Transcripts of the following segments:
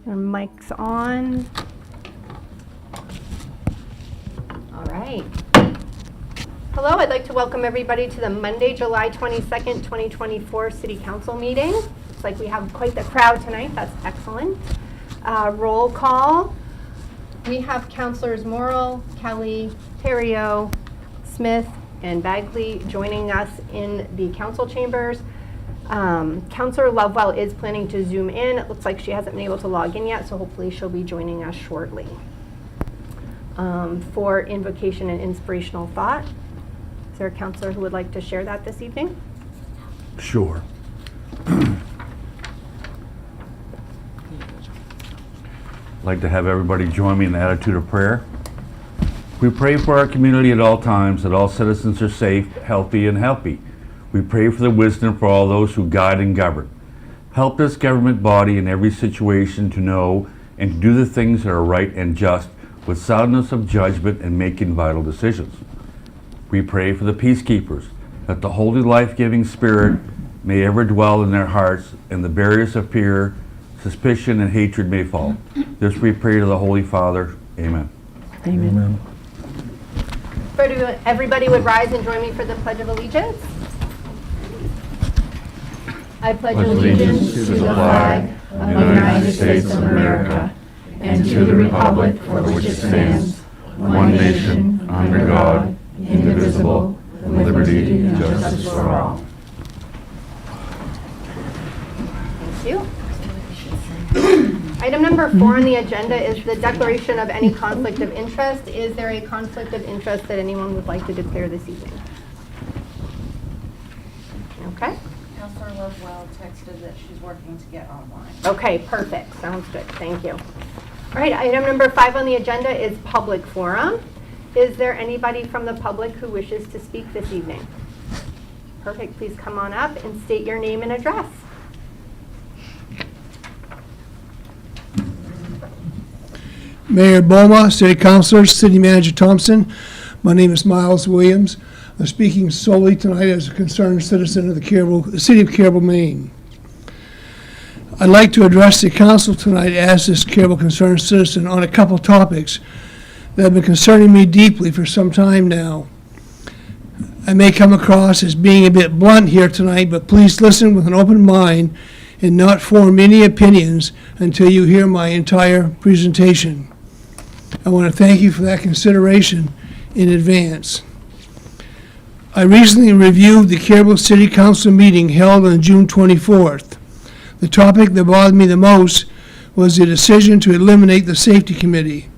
Our mic's on. All right. Hello, I'd like to welcome everybody to the Monday, July 22nd, 2024 City Council meeting. Looks like we have quite the crowd tonight. That's excellent. Roll call. We have Councilors Morrill, Kelly, Theriault, Smith, and Bagley joining us in the council chambers. Councilor Lovewell is planning to Zoom in. It looks like she hasn't been able to log in yet, so hopefully she'll be joining us shortly. For invocation and inspirational thought, is there a councilor who would like to share that this evening? Sure. I'd like to have everybody join me in the attitude of prayer. We pray for our community at all times, that all citizens are safe, healthy, and happy. We pray for the wisdom for all those who guide and govern. Help this government body in every situation to know and to do the things that are right and just with soundness of judgment and making vital decisions. We pray for the peacekeepers, that the holy life-giving spirit may ever dwell in their hearts and the barriers of fear, suspicion, and hatred may fall. This we pray to the Holy Father. Amen. Amen. Everybody would rise and join me for the Pledge of Allegiance. I pledge allegiance to the flag of the United States of America and to the republic for which it stands, one nation, under God, indivisible, with liberty and justice for all. Thank you. Item number 4 on the agenda is the declaration of any conflict of interest. Is there a conflict of interest that anyone would like to declare this evening? Okay. Councilor Lovewell texted that she's working to get online. Okay, perfect. Sounds good. Thank you. All right, item number 5 on the agenda is public forum. Is there anybody from the public who wishes to speak this evening? Perfect. Please come on up and state your name and address. Mayor Boma, City Councilors, City Manager Thompson. My name is Miles Williams. I'm speaking solely tonight as a concerned citizen of the City of Caribou, Maine. I'd like to address the council tonight as this Caribou concerned citizen on a couple topics that have been concerning me deeply for some time now. I may come across as being a bit blunt here tonight, but please listen with an open mind and not form any opinions until you hear my entire presentation. I want to thank you for that consideration in advance. I recently reviewed the Caribou City Council meeting held on June 24th. The topic that bothered me the most was the decision to eliminate the Safety Committee.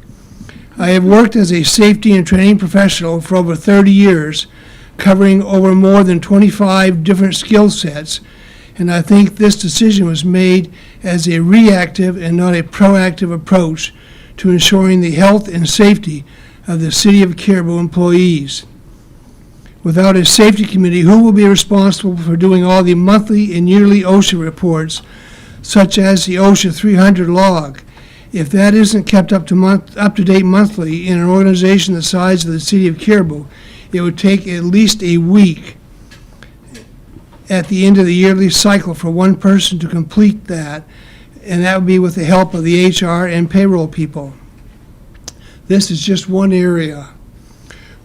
I have worked as a safety and training professional for over 30 years, covering over more than 25 different skill sets, and I think this decision was made as a reactive and not a proactive approach to ensuring the health and safety of the City of Caribou employees. Without a safety committee, who will be responsible for doing all the monthly and yearly OSHA reports, such as the OSHA 300 log? If that isn't kept up to date monthly in an organization the size of the City of Caribou, it would take at least a week at the end of the yearly cycle for one person to complete that, and that would be with the help of the HR and payroll people. This is just one area.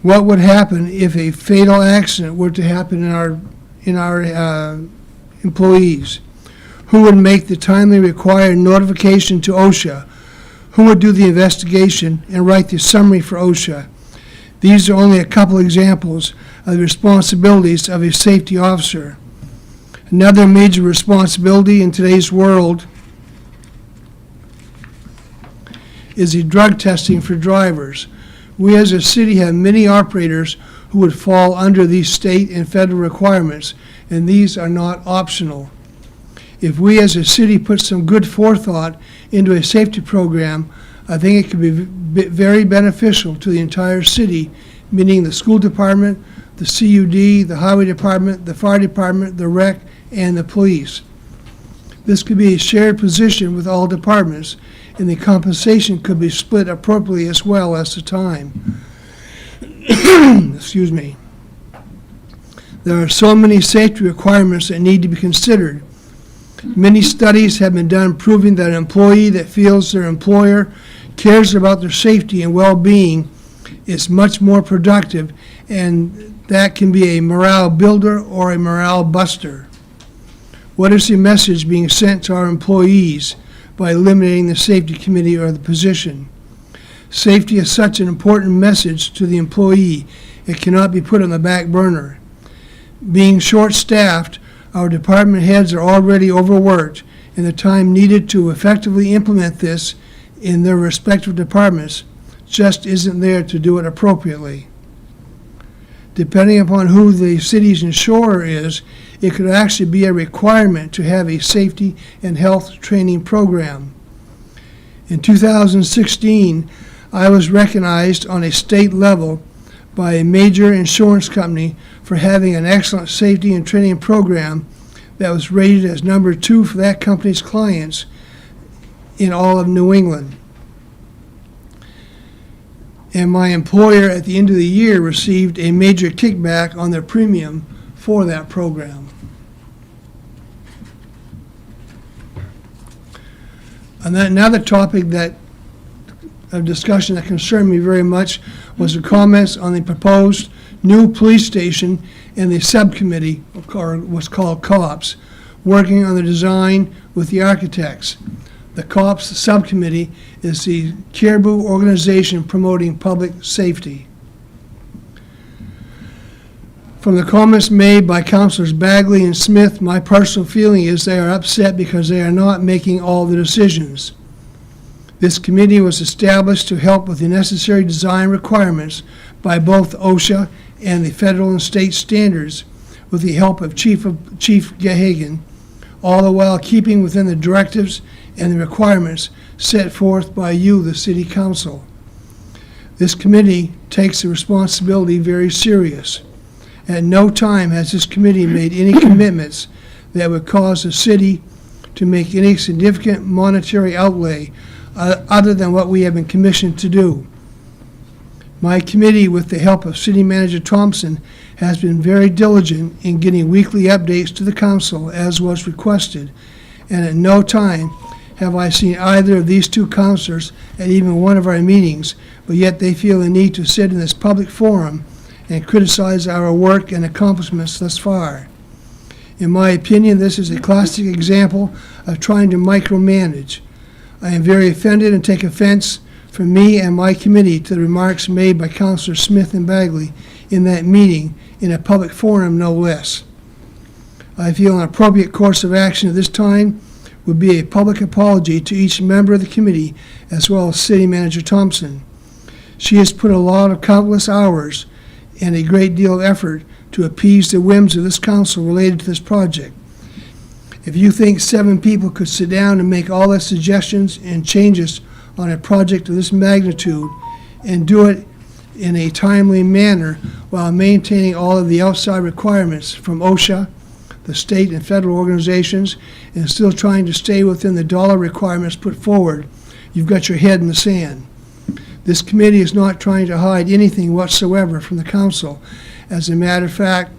What would happen if a fatal accident were to happen in our employees? Who would make the timely required notification to OSHA? Who would do the investigation and write the summary for OSHA? These are only a couple examples of the responsibilities of a safety officer. Another major responsibility in today's world is the drug testing for drivers. We as a city have many operators who would fall under these state and federal requirements, and these are not optional. If we as a city put some good forethought into a safety program, I think it could be very beneficial to the entire city, meaning the school department, the CUD, the highway department, the fire department, the rec, and the police. This could be a shared position with all departments, and the compensation could be split appropriately as well as the time. Excuse me. There are so many safety requirements that need to be considered. Many studies have been done proving that an employee that feels their employer cares about their safety and well-being is much more productive, and that can be a morale builder or a morale buster. What is the message being sent to our employees by eliminating the safety committee or the position? Safety is such an important message to the employee, it cannot be put on the back burner. Being short-staffed, our department heads are already overworked, and the time needed to effectively implement this in their respective departments just isn't there to do it appropriately. Depending upon who the city's insurer is, it could actually be a requirement to have a safety and health training program. In 2016, I was recognized on a state level by a major insurance company for having an excellent safety and training program that was rated as number 2 for that company's clients in all of New England. And my employer at the end of the year received a major kickback on their premium for that program. And then another topic of discussion that concerned me very much was the comments on the proposed new police station and the subcommittee, or what's called COPS, working on the design with the architects. The COPS subcommittee is the Caribou organization promoting public safety. From the comments made by Councilors Bagley and Smith, my personal feeling is they are upset because they are not making all the decisions. This committee was established to help with the necessary design requirements by both OSHA and the federal and state standards with the help of Chief Gahagan, all the while keeping within the directives and the requirements set forth by you, the City Council. This committee takes the responsibility very serious. At no time has this committee made any commitments that would cause the city to make any significant monetary outlay other than what we have been commissioned to do. My committee, with the help of City Manager Thompson, has been very diligent in getting weekly updates to the council as was requested, and at no time have I seen either of these two councilors at even one of our meetings, but yet they feel the need to sit in this public forum and criticize our work and accomplishments thus far. In my opinion, this is a classic example of trying to micromanage. I am very offended and take offense from me and my committee to the remarks made by Councilors Smith and Bagley in that meeting, in a public forum no less. I feel an appropriate course of action at this time would be a public apology to each member of the committee as well as City Manager Thompson. She has put a lot of countless hours and a great deal of effort to appease the whims of this council related to this project. If you think 7 people could sit down and make all the suggestions and changes on a project of this magnitude and do it in a timely manner while maintaining all of the outside requirements from OSHA, the state and federal organizations, and still trying to stay within the dollar requirements put forward, you've got your head in the sand. This committee is not trying to hide anything whatsoever from the council. As a matter of fact,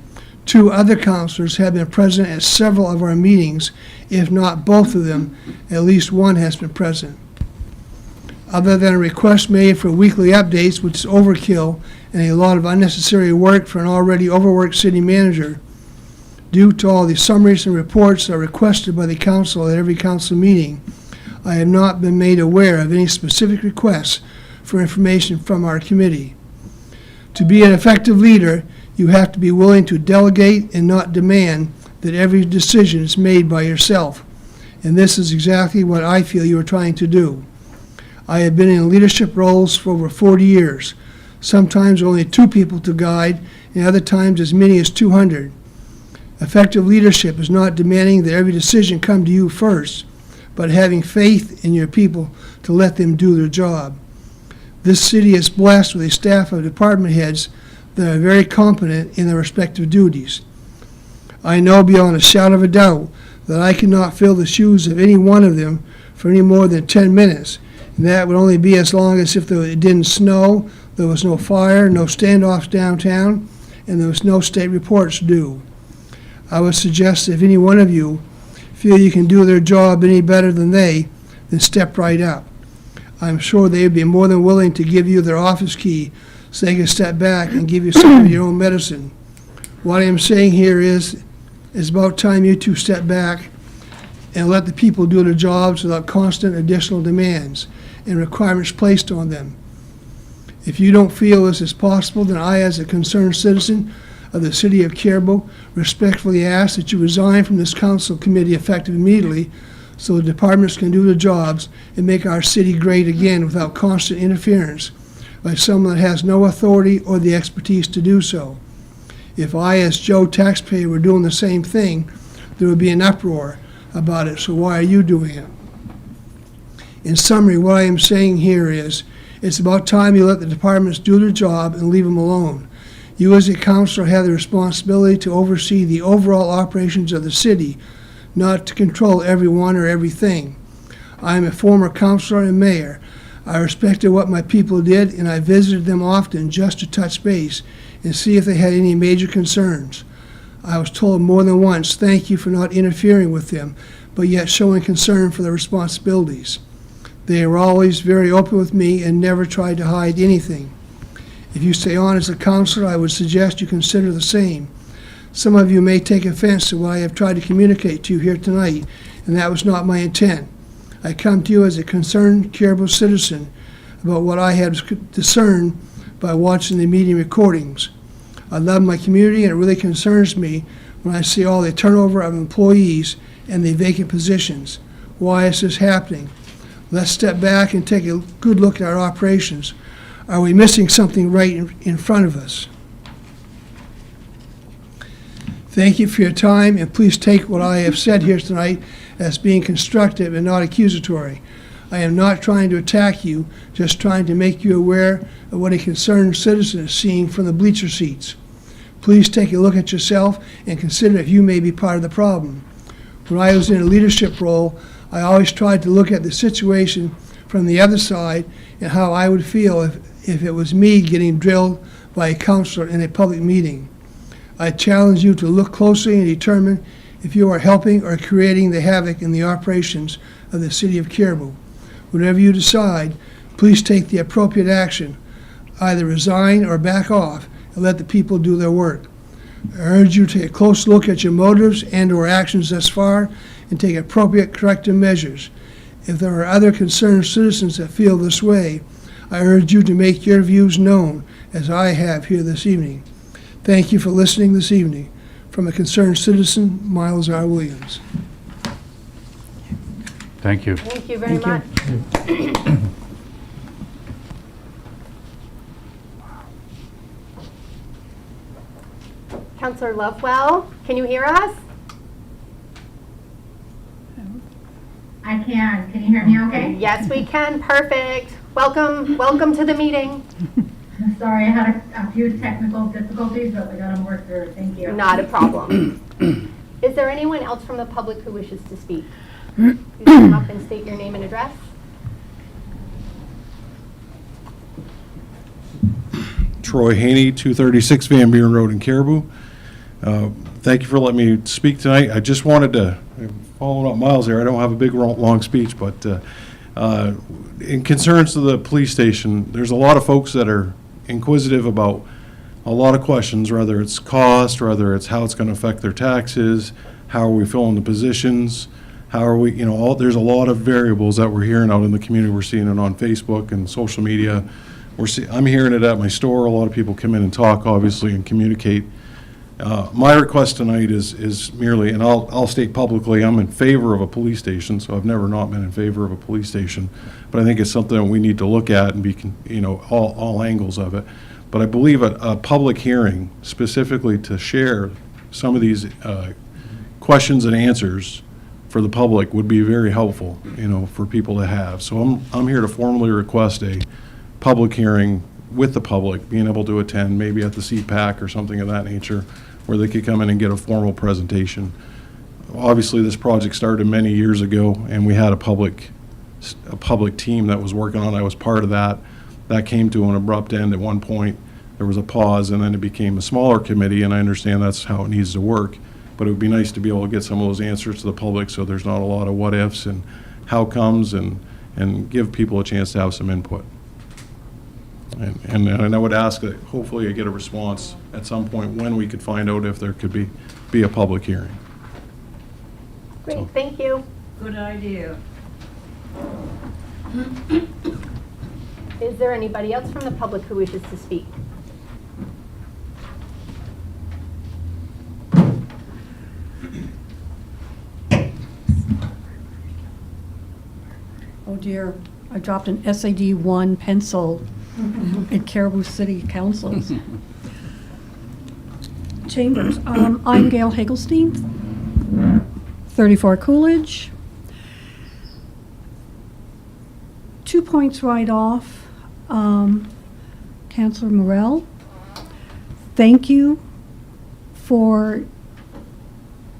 2 other councilors have been present at several of our meetings. If not both of them, at least one has been present. Other than a request made for weekly updates, which is overkill and a lot of unnecessary work for an already overworked city manager, due to all the summaries and reports that are requested by the council at every council meeting, I have not been made aware of any specific requests for information from our committee. To be an effective leader, you have to be willing to delegate and not demand that every decision is made by yourself. And this is exactly what I feel you are trying to do. I have been in leadership roles for over 40 years, sometimes only 2 people to guide, and other times as many as 200. Effective leadership is not demanding that every decision come to you first, but having faith in your people to let them do their job. This city is blessed with a staff of department heads that are very competent in their respective duties. I know beyond a shadow of a doubt that I cannot fill the shoes of any one of them for any more than 10 minutes, and that would only be as long as if it didn't snow, there was no fire, no standoffs downtown, and there was no state reports due. I would suggest if any one of you feel you can do their job any better than they, then step right up. I'm sure they would be more than willing to give you their office key so they can step back and give you some of your own medicine. What I am saying here is, it's about time you two step back and let the people do their jobs without constant additional demands and requirements placed on them. If you don't feel this is possible, then I, as a concerned citizen of the city of Caribou, respectfully ask that you resign from this council committee effective immediately so the departments can do their jobs and make our city great again without constant interference by someone that has no authority or the expertise to do so. If I, as Joe taxpayer, were doing the same thing, there would be an uproar about it, so why are you doing it? In summary, what I am saying here is, it's about time you let the departments do their job and leave them alone. You as a councilor have the responsibility to oversee the overall operations of the city, not to control everyone or everything. I am a former councilor and mayor. I respected what my people did, and I visited them often just to touch base and see if they had any major concerns. I was told more than once, thank you for not interfering with them, but yet showing concern for their responsibilities. They were always very open with me and never tried to hide anything. If you stay on as a counselor, I would suggest you consider the same. Some of you may take offense to what I have tried to communicate to you here tonight, and that was not my intent. I come to you as a concerned Caribou citizen about what I have discerned by watching the meeting recordings. I love my community, and it really concerns me when I see all the turnover of employees and the vacant positions. Why is this happening? Let's step back and take a good look at our operations. Are we missing something right in front of us? Thank you for your time, and please take what I have said here tonight as being constructive and not accusatory. I am not trying to attack you, just trying to make you aware of what a concerned citizen is seeing from the bleacher seats. Please take a look at yourself and consider if you may be part of the problem. When I was in a leadership role, I always tried to look at the situation from the other side and how I would feel if it was me getting drilled by a counselor in a public meeting. I challenge you to look closely and determine if you are helping or creating the havoc in the operations of the city of Caribou. Whatever you decide, please take the appropriate action. Either resign or back off and let the people do their work. I urge you to take a close look at your motives and or actions thus far and take appropriate corrective measures. If there are other concerned citizens that feel this way, I urge you to make your views known, as I have here this evening. Thank you for listening this evening. From a concerned citizen, Miles R. Williams. Thank you. Thank you very much. Councillor Lovewell, can you hear us? I can. Can you hear me okay? Yes, we can. Perfect. Welcome to the meeting. Sorry, I had a few technical difficulties, but we got them worked through. Thank you. Not a problem. Is there anyone else from the public who wishes to speak? You come up and state your name and address. Troy Haney, 236 Van Buren Road in Caribou. Thank you for letting me speak tonight. I just wanted to, following up Miles there, I don't have a big, long speech, but in concerns to the police station, there's a lot of folks that are inquisitive about a lot of questions, whether it's cost, whether it's how it's going to affect their taxes, how are we filling the positions, how are we, there's a lot of variables that we're hearing out in the community. We're seeing it on Facebook and social media. I'm hearing it at my store. A lot of people come in and talk, obviously, and communicate. My request tonight is merely, and I'll state publicly, I'm in favor of a police station, so I've never not been in favor of a police station, but I think it's something that we need to look at and be, all angles of it. But I believe a public hearing specifically to share some of these questions and answers for the public would be very helpful, for people to have. So I'm here to formally request a public hearing with the public, being able to attend, maybe at the CPAC or something of that nature, where they could come in and get a formal presentation. Obviously, this project started many years ago, and we had a public team that was working on it. I was part of that. That came to an abrupt end at one point. There was a pause, and then it became a smaller committee, and I understand that's how it needs to work. but it would be nice to be able to get some of those answers to the public so there's not a lot of what-ifs and how comes, and give people a chance to have some input. And I would ask that hopefully I get a response at some point when we could find out if there could be a public hearing. Great, thank you. Good idea. Is there anybody else from the public who wishes to speak? Oh dear, I dropped an SAD 1 pencil at Caribou City Council's chambers. I'm Gail Hagelstein, 34 Coolidge. 2 points right off. Councilor Morell, thank you for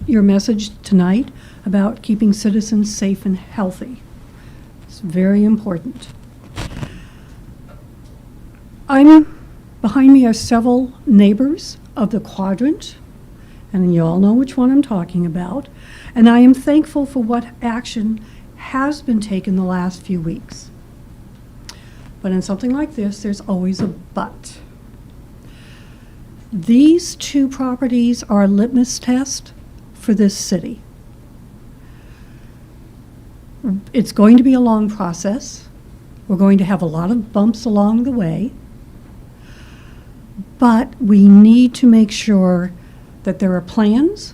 your message tonight about keeping citizens safe and healthy. It's very important. Behind me are several neighbors of the quadrant, and you all know which one I'm talking about, and I am thankful for what action has been taken the last few weeks. But in something like this, there's always a but. These 2 properties are a litmus test for this city. It's going to be a long process. We're going to have a lot of bumps along the way. But we need to make sure that there are plans,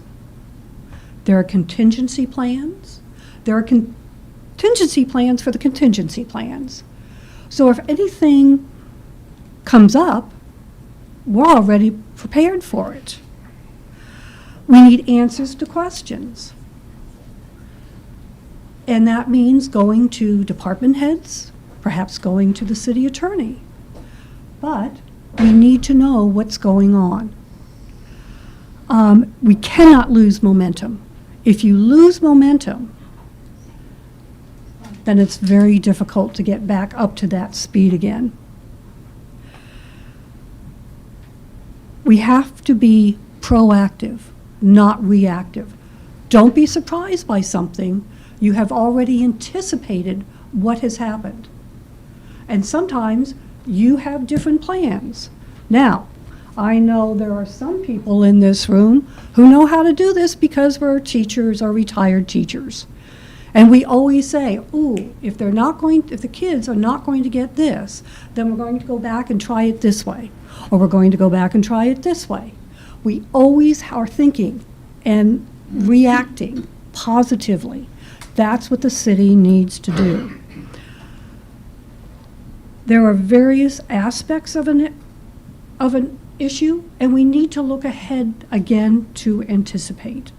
there are contingency plans, there are contingency plans for the contingency plans. So if anything comes up, we're already prepared for it. We need answers to questions. And that means going to department heads, perhaps going to the city attorney. But we need to know what's going on. We cannot lose momentum. If you lose momentum, then it's very difficult to get back up to that speed again. We have to be proactive, not reactive. Don't be surprised by something. You have already anticipated what has happened. And sometimes you have different plans. Now, I know there are some people in this room who know how to do this because we're teachers or retired teachers. And we always say, ooh, if the kids are not going to get this, then we're going to go back and try it this way, or we're going to go back and try it this way. We always are thinking and reacting positively. That's what the city needs to do. There are various aspects of an issue, and we need to look ahead again to anticipate.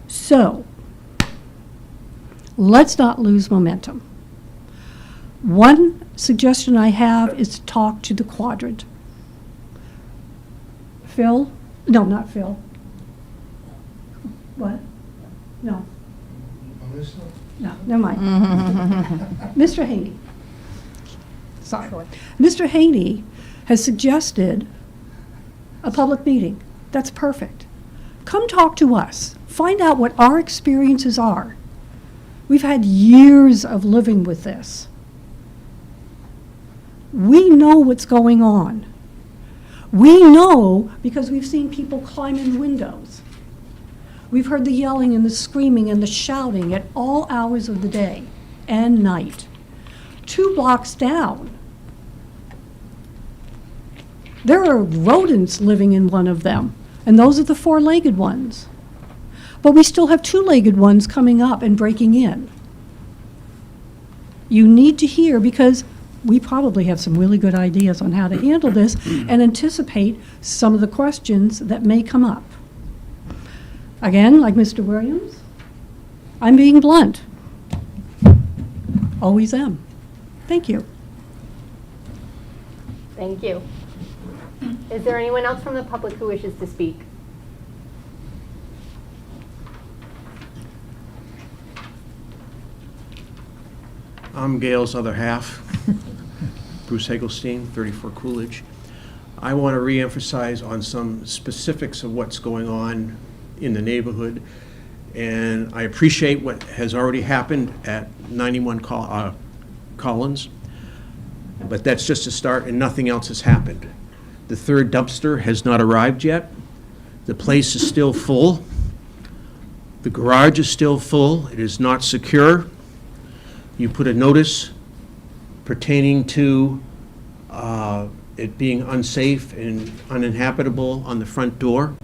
So, let's not lose momentum. One suggestion I have is to talk to the quadrant. Phil? No, not Phil. What? No. No, never mind. Mr. Haney. Sorry. Mr. Haney has suggested a public meeting. That's perfect. Come talk to us. Find out what our experiences are. We've had years of living with this. We know what's going on. We know because we've seen people climb in windows. We've heard the yelling and the screaming and the shouting at all hours of the day and night. 2 blocks down, there are rodents living in one of them, and those are the 4-legged ones. But we still have 2-legged ones coming up and breaking in. You need to hear, because we probably have some really good ideas on how to handle this and anticipate some of the questions that may come up. Again, like Mr. Williams, I'm being blunt. Always am. Thank you. Thank you. Is there anyone else from the public who wishes to speak? I'm Gail's other half, Bruce Hagelstein, 34 Coolidge. I want to reemphasize on some specifics of what's going on in the neighborhood. And I appreciate what has already happened at 91 Collins, but that's just a start and nothing else has happened. The third dumpster has not arrived yet. The place is still full. The garage is still full. It is not secure. You put a notice pertaining to it being unsafe and uninhabitable on the front door.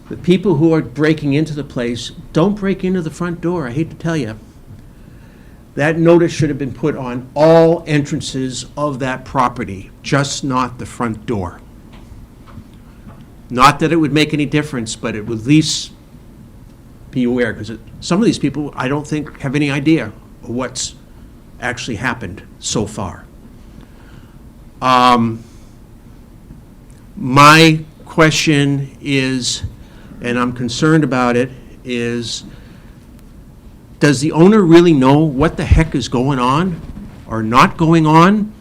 The people who are breaking into the place don't break into the front door, I hate to tell you. That notice should have been put on all entrances of that property, just not the front door. Not that it would make any difference, but it would at least be aware, because some of these people, I don't think, have any idea of what's actually happened so far. My question is, and I'm concerned about it, is does the owner really know what the heck is going on or not going on?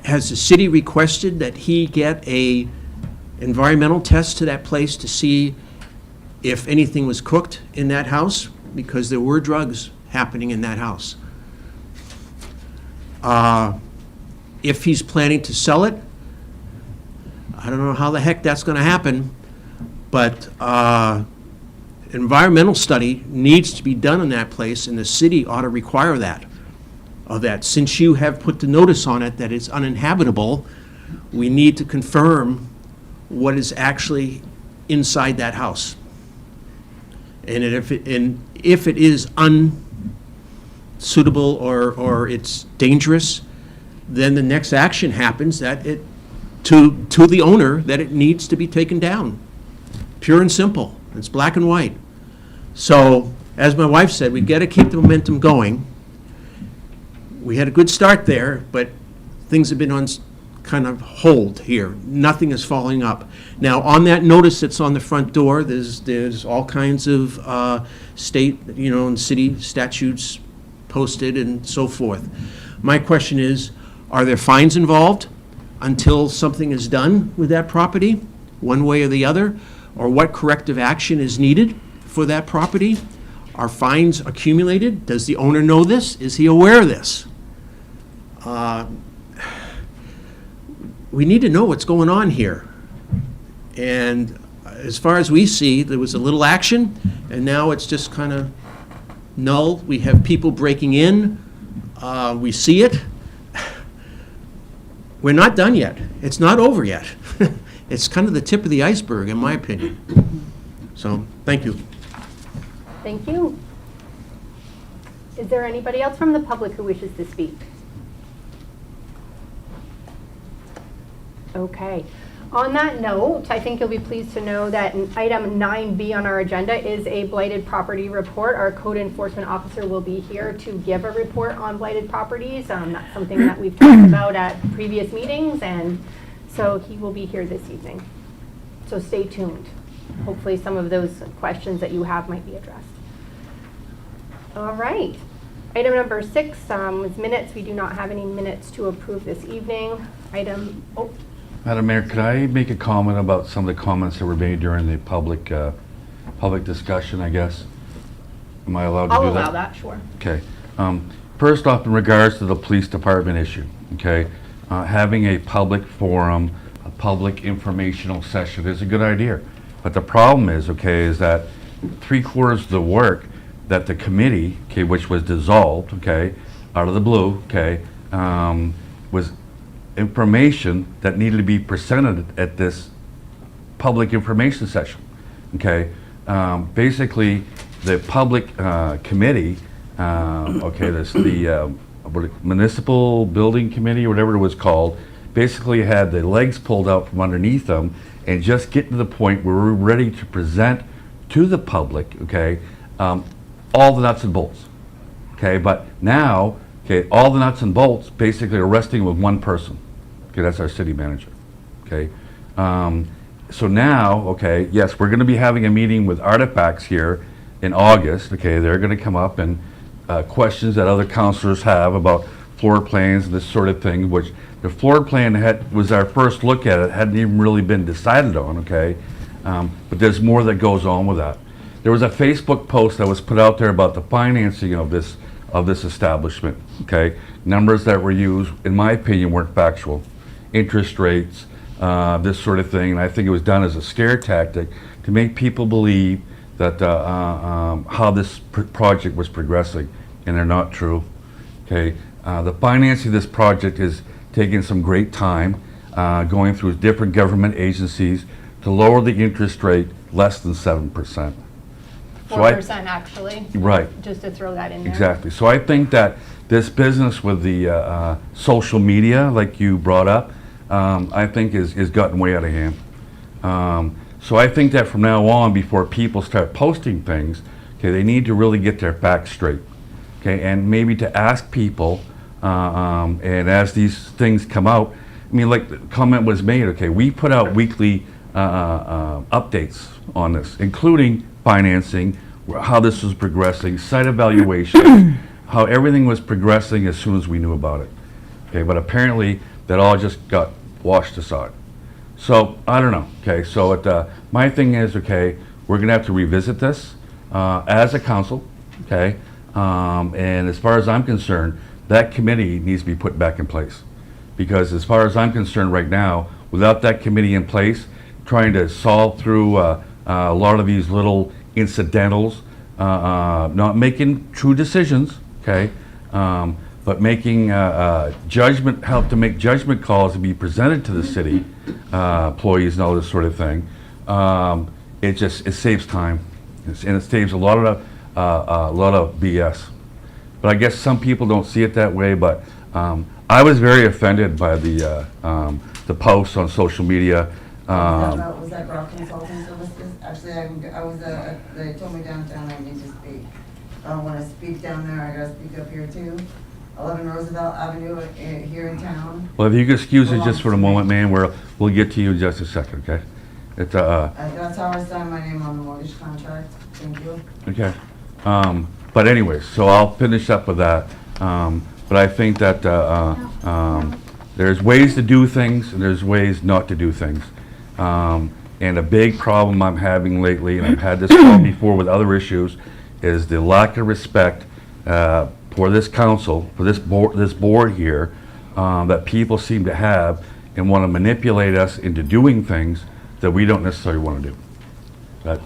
Has the city requested that he get a environmental test to that place to see if anything was cooked in that house? Because there were drugs happening in that house. If he's planning to sell it, I don't know how the heck that's going to happen, but environmental study needs to be done in that place, and the city ought to require that. Since you have put the notice on it that it's uninhabitable, we need to confirm what is actually inside that house. And if it is unsuitable or it's dangerous, then the next action happens that to the owner that it needs to be taken down. Pure and simple. It's black and white. So, as my wife said, we've got to keep the momentum going. We had a good start there, but things have been on kind of hold here. Nothing is following up. Now, on that notice that's on the front door, there's all kinds of state, and city statutes posted and so forth. My question is, are there fines involved until something is done with that property, one way or the other? Or what corrective action is needed for that property? Are fines accumulated? Does the owner know this? Is he aware of this? We need to know what's going on here. And as far as we see, there was a little action, and now it's just kind of null. We have people breaking in. We see it. We're not done yet. It's not over yet. It's kind of the tip of the iceberg, in my opinion. So, thank you. Thank you. Is there anybody else from the public who wishes to speak? Okay. On that note, I think you'll be pleased to know that item 9B on our agenda is a blighted property report. Our code enforcement officer will be here to give a report on blighted properties. That's something that we've talked about at previous meetings, and so he will be here this evening. So stay tuned. Hopefully some of those questions that you have might be addressed. All right. Item number 6 is minutes. We do not have any minutes to approve this evening. Madam Mayor, could I make a comment about some of the comments that were made during the public discussion, I guess? Am I allowed to do that? I'll allow that, sure. Okay. First off, in regards to the police department issue, okay, having a public forum, a public informational session is a good idea. But the problem is, okay, is that 3/4 of the work that the committee, okay, which was dissolved, okay, out of the blue, okay, was information that needed to be presented at this public information session, okay? Basically, the public committee, okay, the municipal building committee, or whatever it was called, basically had the legs pulled out from underneath them and just get to the point where we're ready to present to the public, okay, all the nuts and bolts, okay? But now, okay, all the nuts and bolts basically are resting with one person. Okay, that's our city manager, okay? So now, okay, yes, we're gonna be having a meeting with Artifacts here in August, okay? They're gonna come up and questions that other councilors have about floor plans and this sort of thing, which the floor plan was our first look at it, hadn't even really been decided on, okay? But there's more that goes on with that. There was a Facebook post that was put out there about the financing of this establishment, okay? Numbers that were used, in my opinion, weren't factual. Interest rates, this sort of thing, and I think it was done as a scare tactic to make people believe that how this project was progressing, and they're not true, okay? The financing of this project is taking some great time, going through different government agencies to lower the interest rate less than 7%. 4% actually. Right. Just to throw that in there. Exactly. So I think that this business with the social media, like you brought up, I think is gotten way out of hand. So I think that from now on, before people start posting things, okay, they need to really get their facts straight, okay, and maybe to ask people, and as these things come out, I mean, like the comment was made, okay, we put out weekly updates on this, including financing, how this was progressing, site evaluation, how everything was progressing as soon as we knew about it. Okay, but apparently that all just got washed aside. So I don't know. Okay, so my thing is, okay, we're gonna have to revisit this as a council. Okay, and as far as I'm concerned, that committee needs to be put back in place, because as far as I'm concerned right now, without that committee in place, trying to solve through a lot of these little incidentals, not making true decisions, okay, but making help to make judgment calls to be presented to the city employees and all this sort of thing. It saves time, and it saves a lot of BS. But I guess some people don't see it that way. But I was very offended by the posts on social media. Was that Brock Consulting Services? Actually, they told me downtown I need to speak. When I speak down there, I gotta speak up here too. 11 Roosevelt Avenue here in town. Well, if you could excuse us just for a moment, man, we'll get to you in just a second, okay? That's how I signed my name on the mortgage contract. Thank you. Okay. But anyways, so I'll finish up with that. But I think that there's ways to do things and there's ways not to do things. And a big problem I'm having lately, and I've had this problem before with other issues, is the lack of respect for this council, for this board here, that people seem to have and want to manipulate us into doing things that we don't necessarily want to do.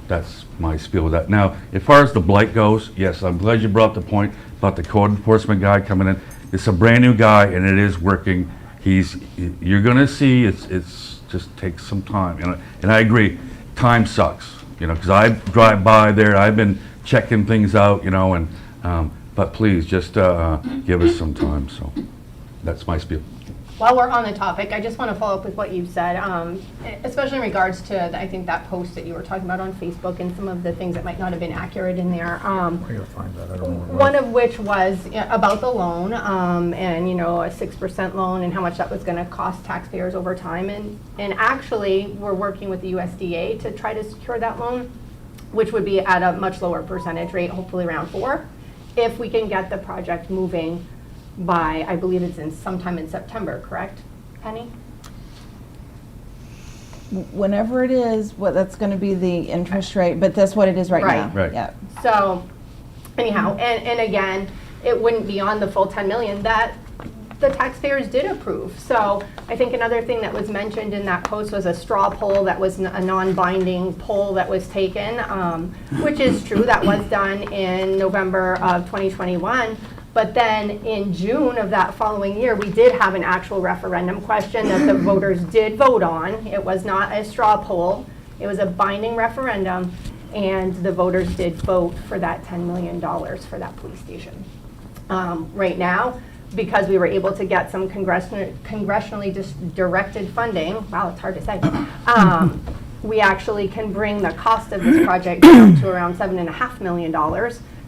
That's my spiel with that. Now, as far as the blight goes, yes, I'm glad you brought up the point about the code enforcement guy coming in. It's a brand new guy and it is working. You're going to see it's just takes some time. And I agree, time sucks, because I drive by there, I've been checking things out, and but please just give us some time. So that's my spiel. While we're on the topic, I just want to follow up with what you said, especially in regards to, I think, that post that you were talking about on Facebook and some of the things that might not have been accurate in there. I gotta find that, I don't know. One of which was about the loan, and a 6% loan and how much that was going to cost taxpayers over time. And actually, we're working with the USDA to try to secure that loan, which would be at a much lower percentage rate, hopefully around 4%, if we can get the project moving by, I believe it's sometime in September, correct, Penny? Whenever it is, that's going to be the interest rate, but that's what it is right now. Right. Yeah. So anyhow, and again, it wouldn't be on the full 10 million that the taxpayers did approve. So I think another thing that was mentioned in that post was a straw poll that was a non-binding poll that was taken, which is true. That was done in November of 2021. But then in June of that following year, we did have an actual referendum question that the voters did vote on. It was not a straw poll. It was a binding referendum, and the voters did vote for that $10 million for that police station. Right now, because we were able to get some congressionally directed funding, wow, it's hard to say, we actually can bring the cost of this project down to around $7.5 million.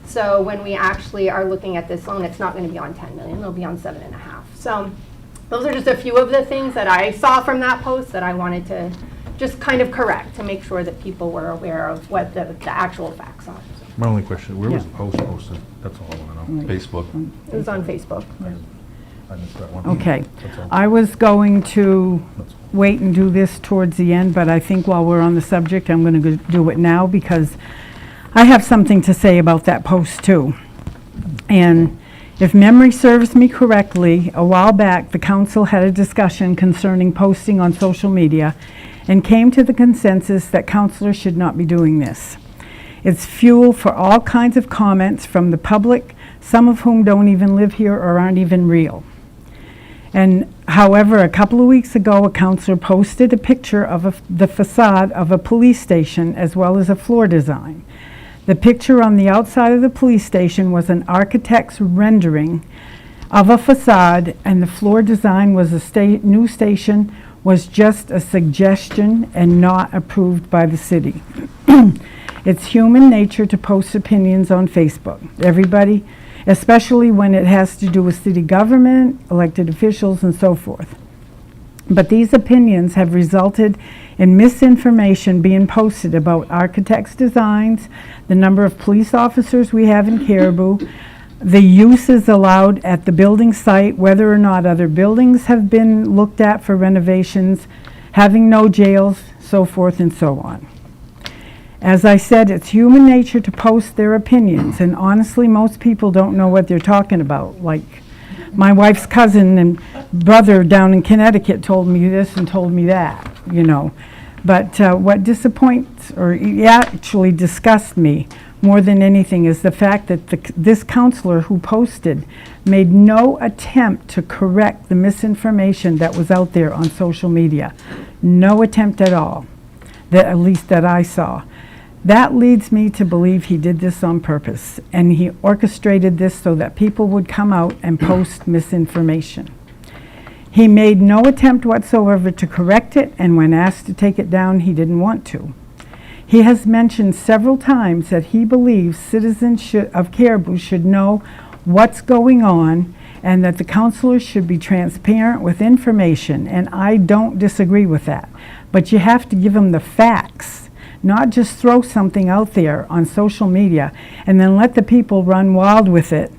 So when we actually are looking at this loan, it's not going to be on 10 million, it'll be on 7.5. So those are just a few of the things that I saw from that post that I wanted to just kind of correct to make sure that people were aware of what the actual facts are. My only question, where was the post posted? That's all I want to know. Facebook. It was on Facebook. I missed that one. Okay. That's all. I was going to That's all. wait and do this towards the end, but I think while we're on the subject, I'm going to do it now because I have something to say about that post too. And if memory serves me correctly, a while back, the council had a discussion concerning posting on social media and came to the consensus that councilors should not be doing this. It's fuel for all kinds of comments from the public, some of whom don't even live here or aren't even real. And however, a couple of weeks ago, a councilor posted a picture of the facade of a police station as well as a floor design. The picture on the outside of the police station was an architect's rendering of a facade, and the floor design was a new station was just a suggestion and not approved by the city. It's human nature to post opinions on Facebook. Everybody, especially when it has to do with city government, elected officials, and so forth. But these opinions have resulted in misinformation being posted about architects' designs, the number of police officers we have in Caribou, the uses allowed at the building site, whether or not other buildings have been looked at for renovations, having no jails, so forth and so on. As I said, it's human nature to post their opinions, and honestly, most people don't know what they're talking about. Like, my wife's cousin and brother down in Connecticut told me this and told me that, you know. But what disappoints, or actually disgusts me more than anything, is the fact that this counselor who posted made no attempt to correct the misinformation that was out there on social media. No attempt at all, at least that I saw. That leads me to believe he did this on purpose, and he orchestrated this so that people would come out and post misinformation. He made no attempt whatsoever to correct it, and when asked to take it down, he didn't want to. He has mentioned several times that he believes citizens of Caribou should know what's going on and that the councilors should be transparent with information, and I don't disagree with that. But you have to give them the facts. Not just throw something out there on social media and then let the people run wild with it,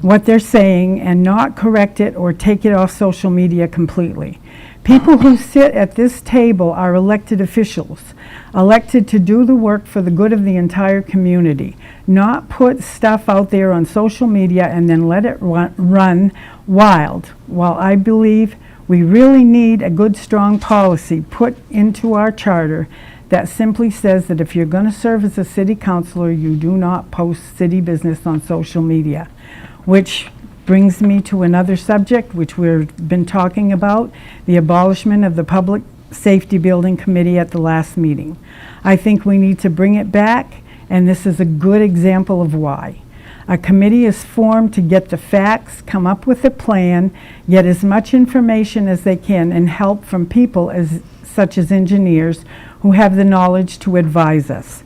what they're saying, and not correct it or take it off social media completely. People who sit at this table are elected officials, elected to do the work for the good of the entire community, not put stuff out there on social media and then let it run wild. While I believe we really need a good, strong policy put into our charter that simply says that if you're going to serve as a city councilor, you do not post city business on social media. Which brings me to another subject, which we've been talking about, the abolishment of the Public Safety Building Committee at the last meeting. I think we need to bring it back, and this is a good example of why. A committee is formed to get the facts, come up with a plan, get as much information as they can, and help from people such as engineers who have the knowledge to advise us.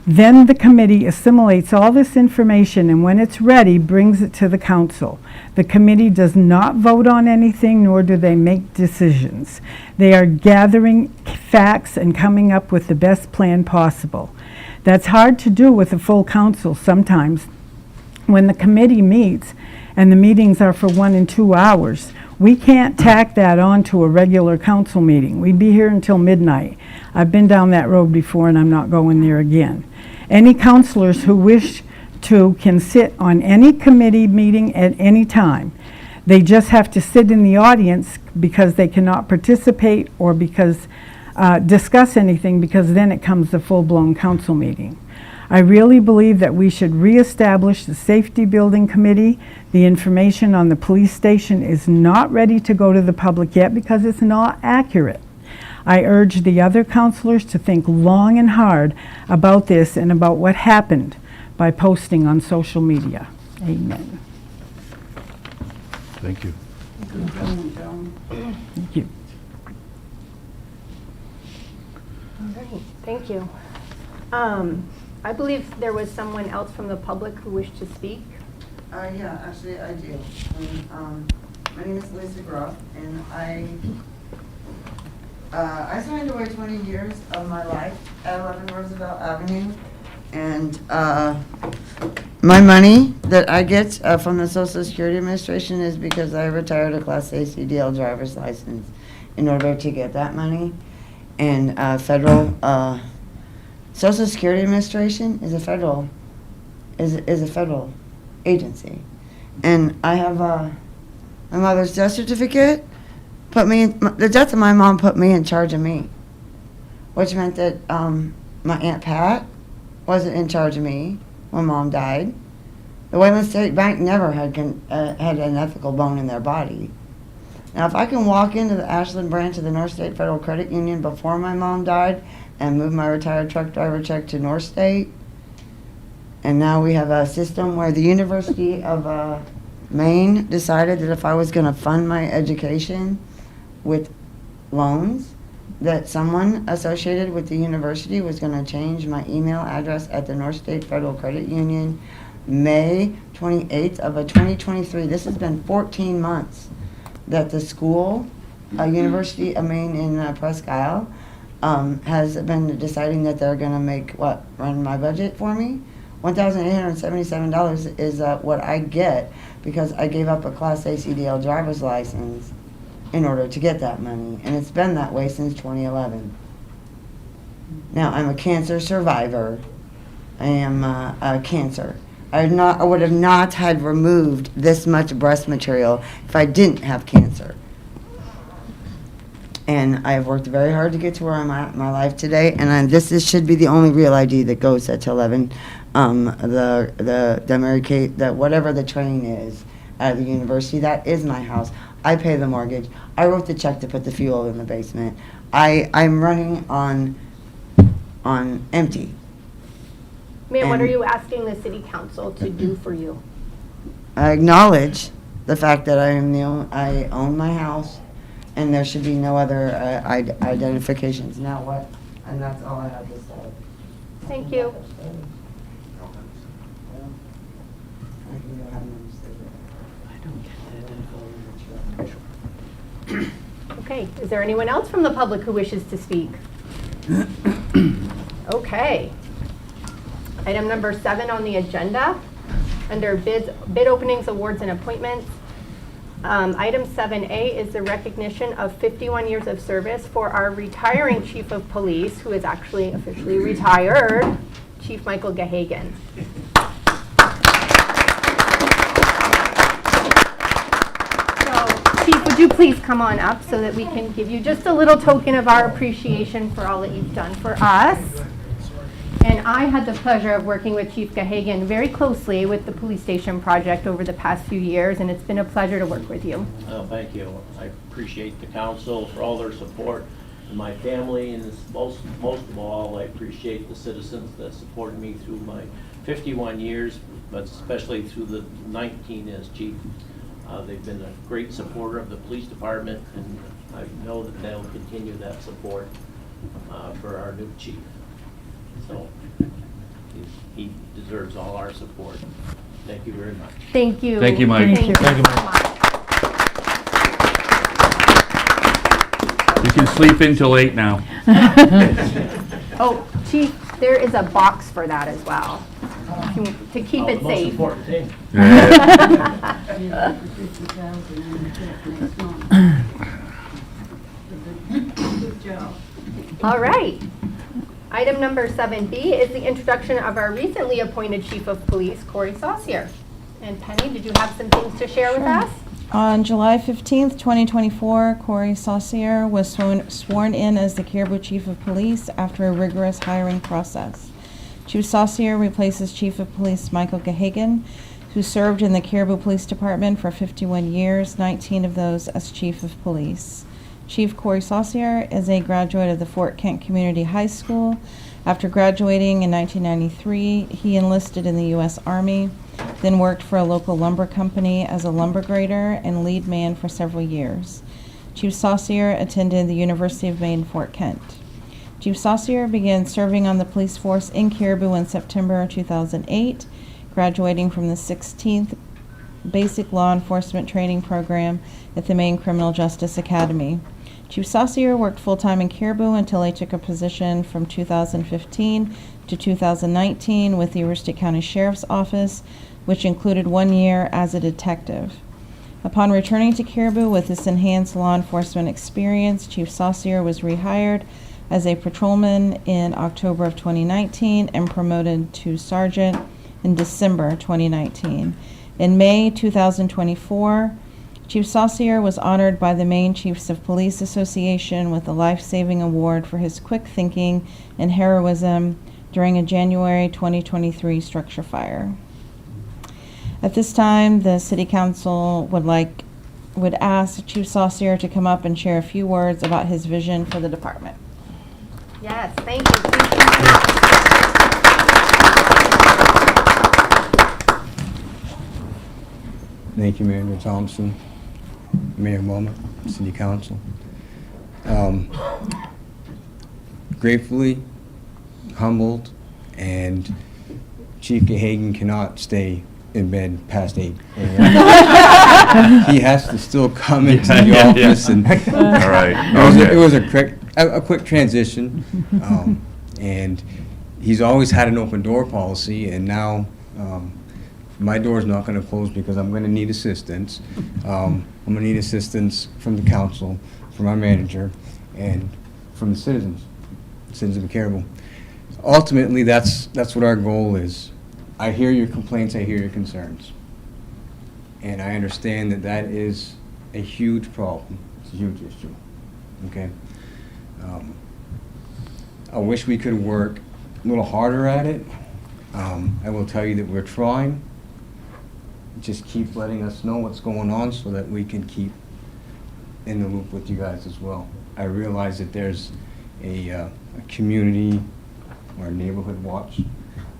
Then the committee assimilates all this information, and when it's ready, brings it to the council. The committee does not vote on anything, nor do they make decisions. They are gathering facts and coming up with the best plan possible. That's hard to do with a full council sometimes. When the committee meets, and the meetings are for 1 and 2 hours, we can't tack that on to a regular council meeting. We'd be here until midnight. I've been down that road before, and I'm not going there again. Any councilors who wish to can sit on any committee meeting at any time. They just have to sit in the audience because they cannot participate or because discuss anything, because then it comes a full-blown council meeting. I really believe that we should reestablish the Safety Building Committee. The information on the police station is not ready to go to the public yet because it's not accurate. I urge the other councilors to think long and hard about this and about what happened by posting on social media. Amen. Thank you. Thank you. All right, thank you. I believe there was someone else from the public who wished to speak. Yeah, actually, I do. My name is Lisa Groff, and I signed away 20 years of my life at 11 Roosevelt Avenue And my money that I get from the Social Security Administration is because I retired a Class A CDL driver's license in order to get that money. And federal Social Security Administration is a federal agency. And I have my mother's death certificate. The death of my mom put me in charge of me, which meant that my Aunt Pat wasn't in charge of me when Mom died. The Wayland State Bank never had an ethical bone in their body. Now, if I can walk into the Ashland branch of the North State Federal Credit Union before my mom died and move my retired truck driver check to North State, and now we have a system where the University of Maine decided that if I was going to fund my education with loans, that someone associated with the university was going to change my email address at the North State Federal Credit Union May 28th of 2023. This has been 14 months that the school, University of Maine in Presque Isle, has been deciding that they're going to run my budget for me. $1,877 is what I get because I gave up a Class A CDL driver's license in order to get that money, and it's been that way since 2011. Now, I'm a cancer survivor. I am a cancer. I would have not had removed this much breast material if I didn't have cancer. And I have worked very hard to get to where I'm at in my life today, and this should be the only real ID that goes at 11. The Mary Kate, whatever the train is at the university, that is my house. I pay the mortgage. I wrote the check to put the fuel in the basement. I'm running on empty. Ma'am, what And- are you asking the city council to do for you? I acknowledge the fact that I own my house, and there should be no other identifications. Now what? And that's all I have to say. Thank you. Okay, is there anyone else from the public who wishes to speak? Okay. Item number 7 on the agenda, under bid openings, awards, and appointments. Item 7A is the recognition of 51 years of service for our retiring Chief of Police, who is actually officially retired, Chief Michael Gahagan. So, Chief, would you please come on up so that we can give you just a little token of our appreciation for all that you've done for us. And I had the pleasure of working with Chief Gahagan very closely with the police station project over the past few years, and it's been a pleasure to work with you. Oh, thank you. I appreciate the council for all their support, and my family, and most of all, I appreciate the citizens that supported me through my 51 years, but especially through the 19 as chief. They've been a great supporter of the police department, and I know that they'll continue that support for our new chief. So he deserves all our support. Thank you very much. Thank you. Thank you, Mike. Thank you Thank you, so Mike. much. You can sleep in till 8 now. Oh, Chief, there is a box for that as well, to keep it The most safe. important thing. All right. Item number 7B is the introduction of our recently appointed Chief of Police, Corey Saucier. And Penny, did you have some things to share with us? On July 15th, 2024, Corey Saucier was sworn in as the Caribou Chief of Police after a rigorous hiring process. Chief Saucier replaces Chief of Police Michael Gahagan, who served in the Caribou Police Department for 51 years, 19 of those as Chief of Police. Chief Corey Saucier is a graduate of the Fort Kent Community High School. After graduating in 1993, he enlisted in the U.S. Army, then worked for a local lumber company as a lumber grader and lead man for several years. Chief Saucier attended the University of Maine, Fort Kent. Chief Saucier began serving on the police force in Caribou in September 2008, graduating from the 16th Basic Law Enforcement Training Program at the Maine Criminal Justice Academy. Chief Saucier worked full-time in Caribou until he took a position from 2015 to 2019 with the Aroostook County Sheriff's Office, which included 1 year as a detective. Upon returning to Caribou with this enhanced law enforcement experience, Chief Saucier was rehired as a patrolman in October of 2019 and promoted to sergeant in December 2019. In May 2024, Chief Saucier was honored by the Maine Chiefs of Police Association with a life-saving award for his quick thinking and heroism during a January 2023 structure fire. At this time, the City Council would ask Chief Saucier to come up and share a few words about his vision for the department. Yes, thank you. Please come up. Thank you, Mayor Thompson, Mayor Wilmer, City Council. Gratefully humbled, and Chief Gahagan cannot stay in bed past 8 a.m. He has to still come into the office, and All right. it was a quick transition, and he's always had an open door policy, and now my door's not going to close because I'm going to need assistance. I'm going to need assistance from the council, from our manager, and from the citizens of Caribou. Ultimately, that's what our goal is. I hear your complaints, I hear your concerns. And I understand that that is a huge problem. It's a huge issue, okay? I wish we could work a little harder at it. I will tell you that we're trying. Just keep letting us know what's going on so that we can keep in the loop with you guys as well. I realize that there's a community or a neighborhood watch,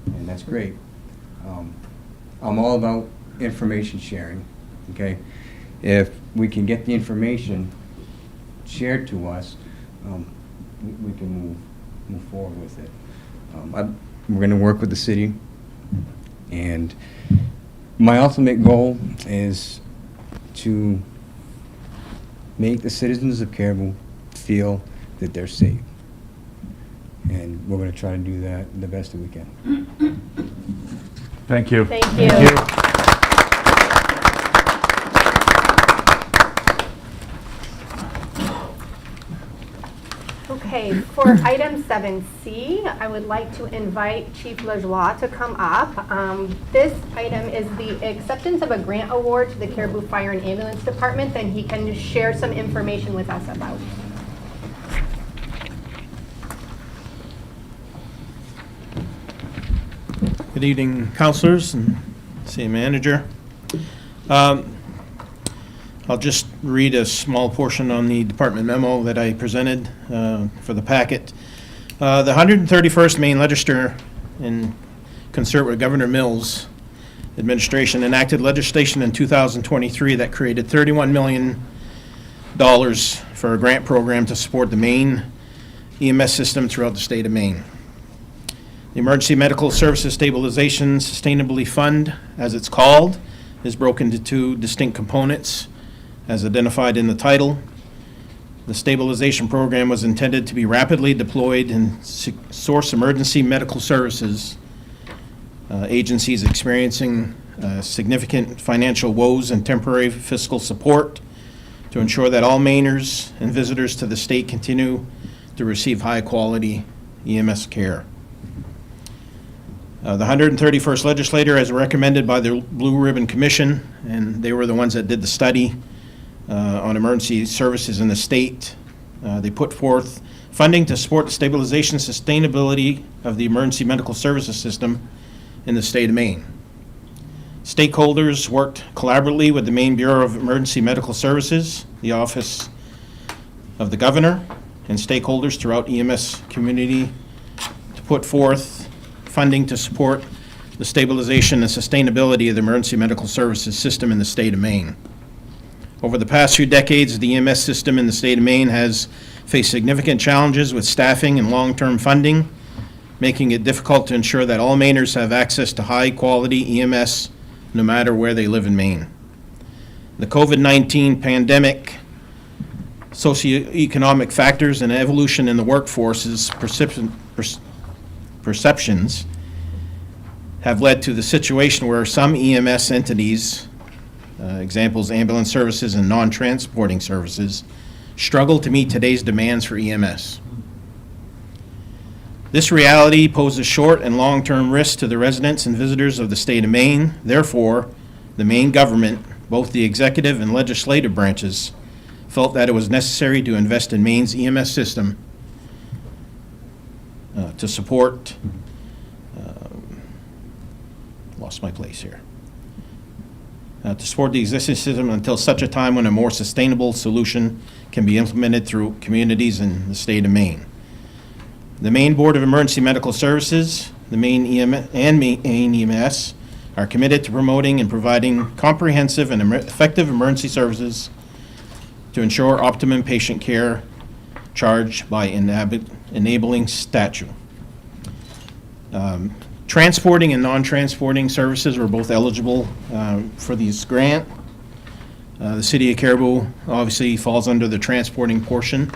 and that's great. I'm all about information sharing, okay? If we can get the information shared to us, we can move forward with it. We're going to work with the city, and my ultimate goal is to make the citizens of Caribou feel that they're safe. And we're going to try to do that the best that we can. Thank you. Thank you. Okay, for item 7C, I would like to invite Chief Lajoie to come up. This item is the acceptance of a grant award to the Caribou Fire and Ambulance Department that he can share some information with us about. Good evening, councilors and city manager. I'll just read a small portion on the department memo that I presented for the packet. The 131st Maine Legislature, in concert with Governor Mills' administration, enacted legislation in 2023 that created $31 million for a grant program to support the Maine EMS system throughout the state of Maine. The Emergency Medical Services Stabilization Sustainability Fund, as it's called, is broken into two distinct components, as identified in the title. The stabilization program was intended to be rapidly deployed and source emergency medical services agencies experiencing significant financial woes and temporary fiscal support to ensure that all Mainers and visitors to the state continue to receive high-quality EMS care. The 131st legislature, as recommended by the Blue Ribbon Commission, and they were the ones that did the study on emergency services in the state, they put forth funding to support the stabilization and sustainability of the emergency medical services system in the state of Maine. Stakeholders worked collaboratively with the Maine Bureau of Emergency Medical Services, the Office of the Governor, and stakeholders throughout EMS community to put forth funding to support the stabilization and sustainability of the emergency medical services system in the state of Maine. Over the past few decades, the EMS system in the state of Maine has faced significant challenges with staffing and long-term funding, making it difficult to ensure that all Mainers have access to high-quality EMS no matter where they live in Maine. The COVID-19 pandemic, socioeconomic factors, and evolution in the workforce is perceptions have led to the situation where some EMS entities, examples ambulance services and non-transporting services, struggle to meet today's demands for EMS. This reality poses short and long-term risks to the residents and visitors of the state of Maine. Therefore, the Maine government, both the executive and legislative branches, felt that it was necessary to invest in Maine's EMS system to support, lost my place here, to support the existing system until such a time when a more sustainable solution can be implemented through communities in the state of Maine. The Maine Board of Emergency Medical Services, the Maine EMS are committed to promoting and providing comprehensive and effective emergency services to ensure optimum patient care charged by enabling statute. Transporting and non-transporting services were both eligible for this grant. The City of Caribou obviously falls under the transporting portion,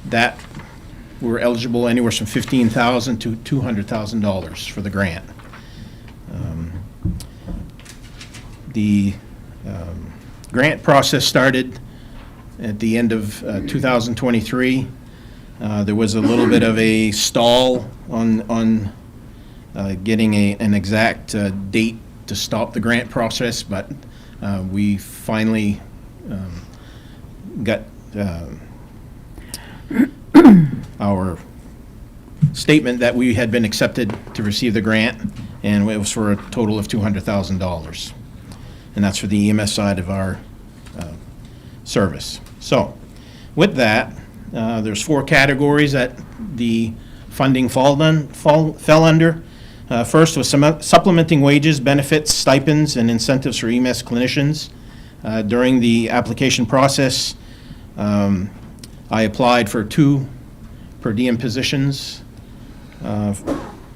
that we're eligible anywhere from $15,000 to $200,000 for the grant. The grant process started at the end of 2023. There was a little bit of a stall on getting an exact date to stop the grant process, but we finally got our statement that we had been accepted to receive the grant, and it was for a total of $200,000. And that's for the EMS side of our service. So with that, there's 4 categories that the funding fell under. First was supplementing wages, benefits, stipends, and incentives for EMS clinicians. During the application process, I applied for 2 per diem positions,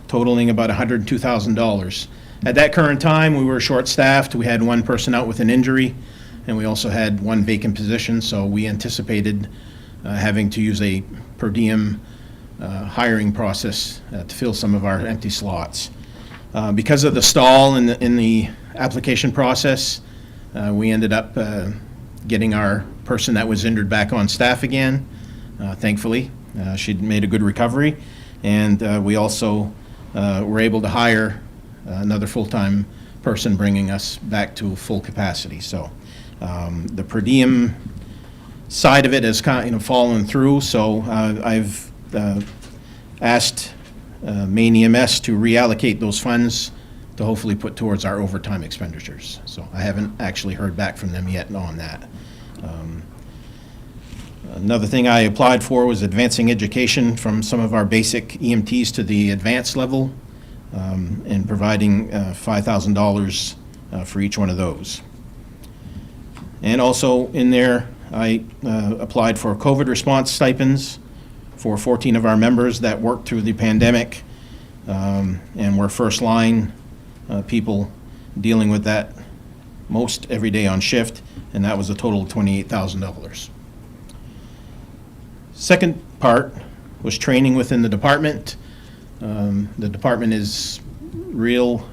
totaling about $102,000. At that current time, we were short-staffed. We had 1 person out with an injury, and we also had 1 vacant position, so we anticipated having to use a per diem hiring process to fill some of our empty slots. Because of the stall in the application process, we ended up getting our person that was injured back on staff again, thankfully. She'd made a good recovery, and we also were able to hire another full-time person, bringing us back to full capacity. So the per diem side of it has kind of fallen through, so I've asked Maine EMS to reallocate those funds to hopefully put towards our overtime expenditures. So I haven't actually heard back from them yet on that. Another thing I applied for was advancing education from some of our basic EMTs to the advanced level, and providing $5,000 for each one of those. And also in there, I applied for COVID response stipends for 14 of our members that worked through the pandemic, and were first line people dealing with that most every day on shift, and that was a total of $28,000. Second part was training within the department. The department is real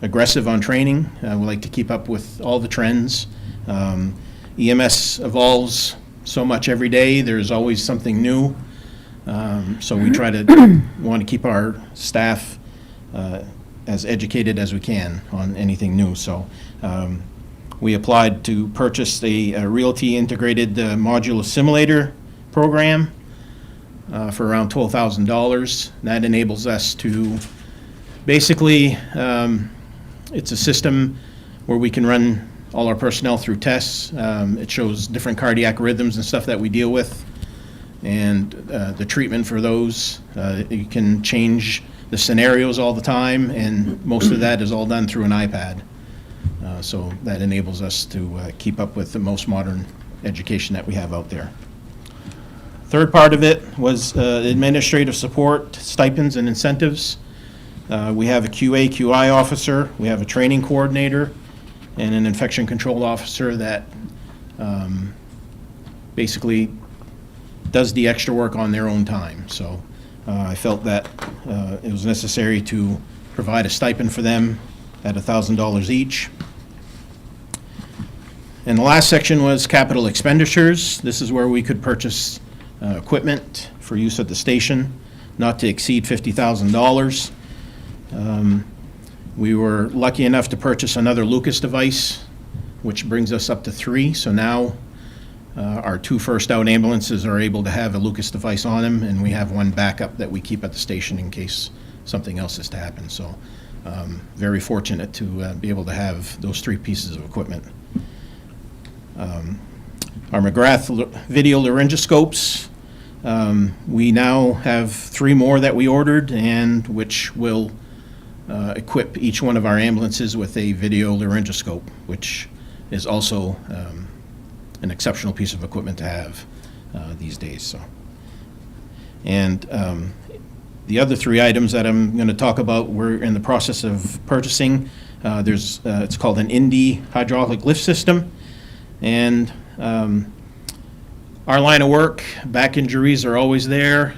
aggressive on training. We like to keep up with all the trends. EMS evolves so much every day. There's always something new. So we try to want to keep our staff as educated as we can on anything new. So we applied to purchase a Realty Integrated Modular Simulator program for around $12,000. That enables us to basically, it's a system where we can run all our personnel through tests. It shows different cardiac rhythms and stuff that we deal with, and the treatment for those. You can change the scenarios all the time, and most of that is all done through an iPad. So that enables us to keep up with the most modern education that we have out there. Third part of it was administrative support, stipends and incentives. We have a QA, QI officer, we have a training coordinator, and an infection control officer that basically does the extra work on their own time. So I felt that it was necessary to provide a stipend for them at $1,000 each. And the last section was capital expenditures. This is where we could purchase equipment for use at the station, not to exceed $50,000. We were lucky enough to purchase another Lucas device, which brings us up to 3. So now our 2 first out ambulances are able to have a Lucas device on them, and we have 1 backup that we keep at the station in case something else is to happen. So very fortunate to be able to have those 3 pieces of equipment. Our McGrath video laryngoscopes, we now have 3 more that we ordered, and which will equip each one of our ambulances with a video laryngoscope, which is also an exceptional piece of equipment to have these days. So, and the other 3 items that I'm going to talk about, we're in the process of purchasing. It's called an Indy hydraulic lift system, and our line of work, back injuries are always there.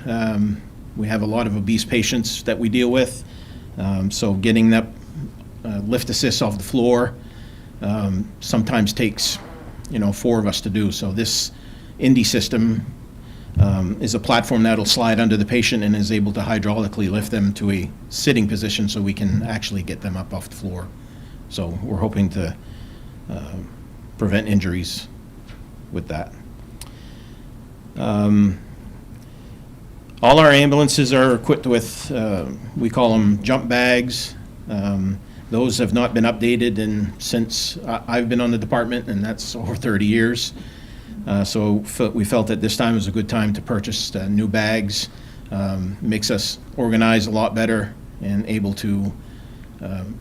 We have a lot of obese patients that we deal with, so getting that lift assist off the floor sometimes takes 4 of us to do. So this Indy system is a platform that'll slide under the patient and is able to hydraulically lift them to a sitting position so we can actually get them up off the floor. So we're hoping to prevent injuries with that. All our ambulances are equipped with, we call them jump bags. Those have not been updated since I've been on the department, and that's over 30 years. So we felt that this time was a good time to purchase new bags. Makes us organize a lot better and able to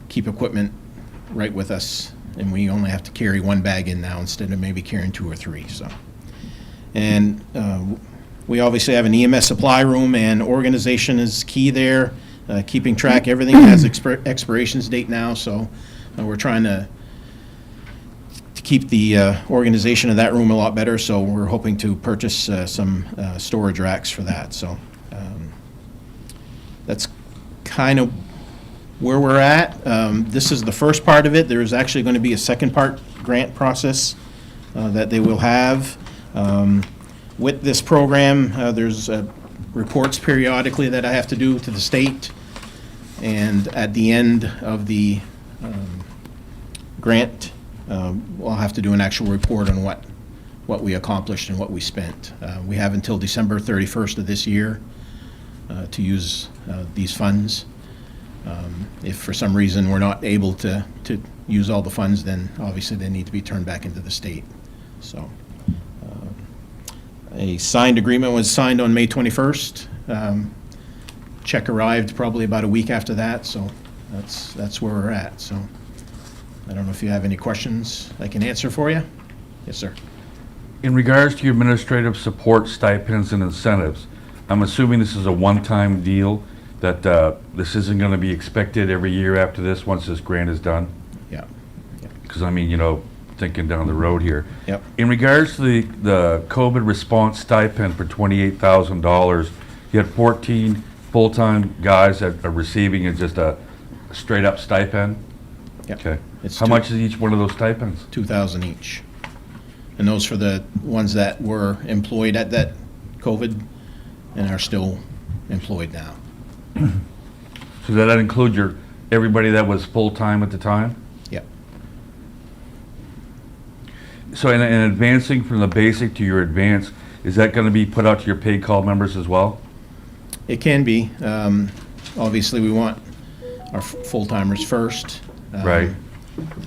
keep equipment right with us. And we only have to carry 1 bag in now instead of maybe carrying 2 or 3. So, and we obviously have an EMS supply room, and organization is key there. Keeping track, everything has expirations date now, so we're trying to keep the organization of that room a lot better. So we're hoping to purchase some storage racks for that. So that's kind of where we're at. This is the first part of it. There's actually going to be a second part grant process that they will have. With this program, there's reports periodically that I have to do to the state, and at the end of the grant, I'll have to do an actual report on what we accomplished and what we spent. We have until December 31st of this year to use these funds. If for some reason we're not able to use all the funds, then obviously they need to be turned back into the state. So a signed agreement was signed on May 21st. Check arrived probably about a week after that, so that's where we're at. So I don't know if you have any questions I can answer for you. Yes, sir. In regards to your administrative support stipends and incentives, I'm assuming this is a one-time deal, that this isn't going to be expected every year after this, once this grant is done? Yeah. Because I mean, thinking down the road here. Yep. In regards to the COVID response stipend for $28,000, you had 14 full-time guys that are receiving just a straight-up stipend? Yep. Okay. It's How much is each one of those stipends? $2,000 each. And those for the ones that were employed at that COVID and are still employed now. So does that include everybody that was full-time at the time? Yep. So in advancing from the basic to your advanced, is that going to be put out to your paid call members as well? It can be. Obviously, we want our full-timers first. Right.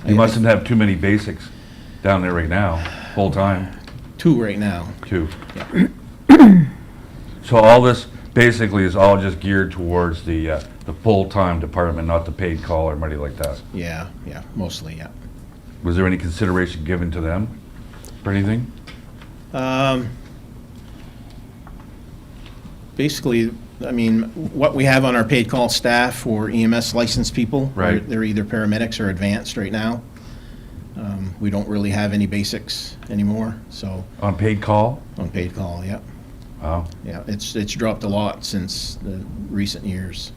You mustn't have too many basics down there right now, full-time. 2 right now. 2. Yeah. So all this basically is all just geared towards the full-time department, not the paid call or anybody like that? Yeah, mostly, yeah. Was there any consideration given to them for anything? Basically, I mean, what we have on our paid call staff or EMS licensed people, Right. they're either paramedics or advanced right now. We don't really have any basics anymore, so. On paid call? On paid call, yep. Wow. Yeah, it's dropped a lot since the recent years.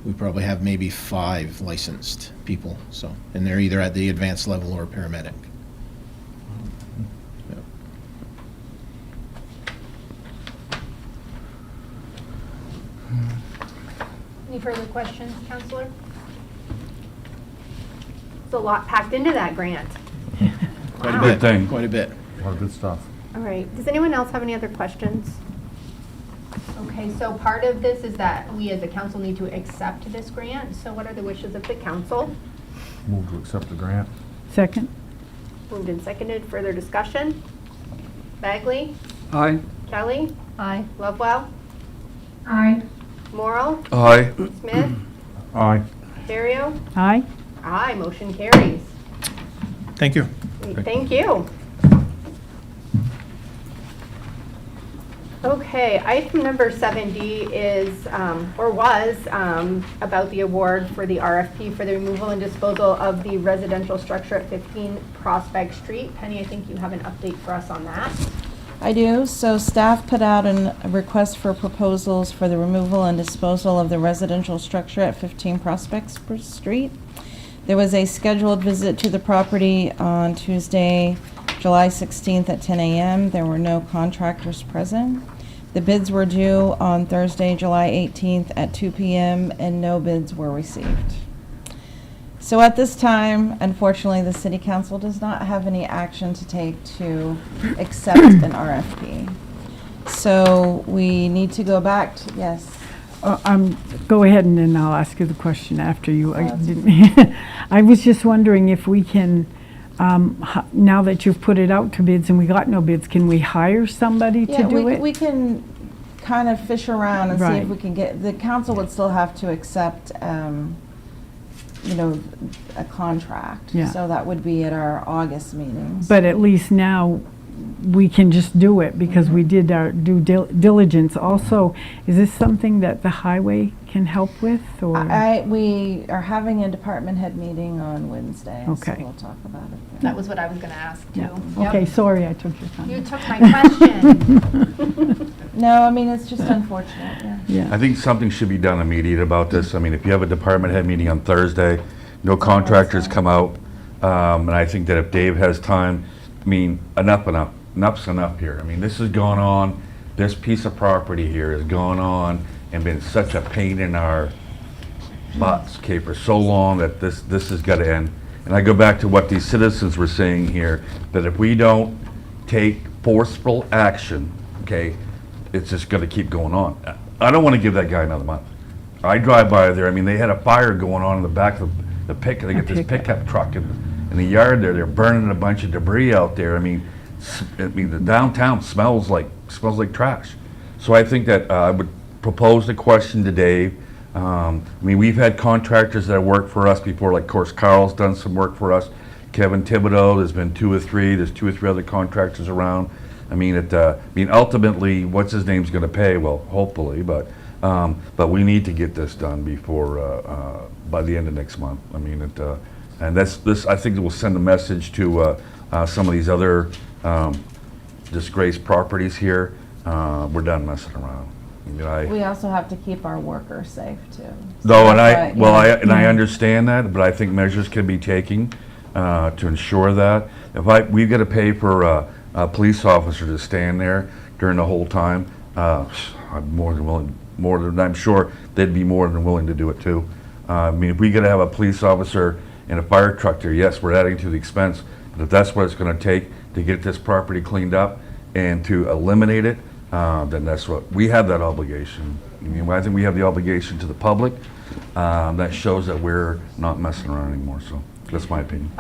We probably have maybe 5 licensed people, so, and they're either at the advanced level or paramedic. Yeah. Any further questions, Counselor? There's a lot packed into that grant. Quite a Wow. bit. Good thing. Quite a bit. A lot of good stuff. All right, does anyone else have any other questions? Okay, so part of this is that we as a council need to accept this grant, so what are the wishes of the council? Move to accept the grant. Second? Moved and seconded, further discussion? Bagley? Aye. Kelly? Aye. Lovewell? Aye. Morrow? Aye. Smith? Aye. Terrio? Aye? Aye, motion carries. Thank you. Great, thank you. Okay, item number 7D is, or was, about the award for the RFP for the removal and disposal of the residential structure at 15 Prospect Street. Penny, I think you have an update for us on that. I do. So staff put out a request for proposals for the removal and disposal of the residential structure at 15 Prospect Street. There was a scheduled visit to the property on Tuesday, July 16th at 10 a.m. There were no contractors present. The bids were due on Thursday, July 18th at 2 p.m. and no bids were received. So at this time, unfortunately, the City Council does not have any action to take to accept an RFP. So we need to go back to, yes. Go ahead and then I'll ask you the question after you. I That's didn't- I was just wondering if we can, now that you've put it out to bids and we got no bids, can we hire somebody to Yeah, do it? we can kind of fish around and see Right. if we can get, the council would still have to accept, you know, a contract. Yeah. So that would be at our August meetings. But at least now we can just do it because we did our due diligence. Also, is this something that the highway can help with or? We are having a department head meeting on Wednesday, so Okay. we'll talk about it then. That was what I was going to ask, too. Yeah. Yep. Okay, sorry I took your time. You took my question. No, I mean, it's just unfortunate, yeah. Yeah. I think something should be done immediate about this. I mean, if you have a department head meeting on Thursday, no contractors come out, and I think that if Dave has time, I mean, enough's enough here. I mean, this has gone on, this piece of property here has gone on and been such a pain in our butts, okay, for so long that this has got to end. And I go back to what these citizens were saying here, that if we don't take forceful action, okay, it's just going to keep going on. I don't want to give that guy another month. I drive by there, I mean, they had a fire going on in the back of the pickup. They got this pickup truck in the yard there. They're burning a bunch of debris out there. I mean, the downtown smells like trash. So I think that I would propose the question to Dave. I mean, we've had contractors that have worked for us before, like, of course, Carl's done some work for us. Kevin Thibodeau, there's been 2 or 3. There's 2 or 3 other contractors around. I mean, ultimately, what's his name's going to pay? Well, hopefully, but we need to get this done before by the end of next month. I mean, and this. I think it will send a message to some of these other disgraced properties here. We're done messing around. I mean, We also have to keep our workers safe, too. So No, and that's why, yeah. I understand that, but I think measures can be taken to ensure that. We've got to pay for a police officer to stand there during the whole time, I'm more than willing. I'm sure they'd be more than willing to do it too. I mean, if we got to have a police officer and a fire truck there, yes, we're adding to the expense. But if that's what it's going to take to get this property cleaned up and to eliminate it, then that's what we have that obligation. I mean, I think we have the obligation to the public. That shows that we're not messing around anymore. So that's my opinion.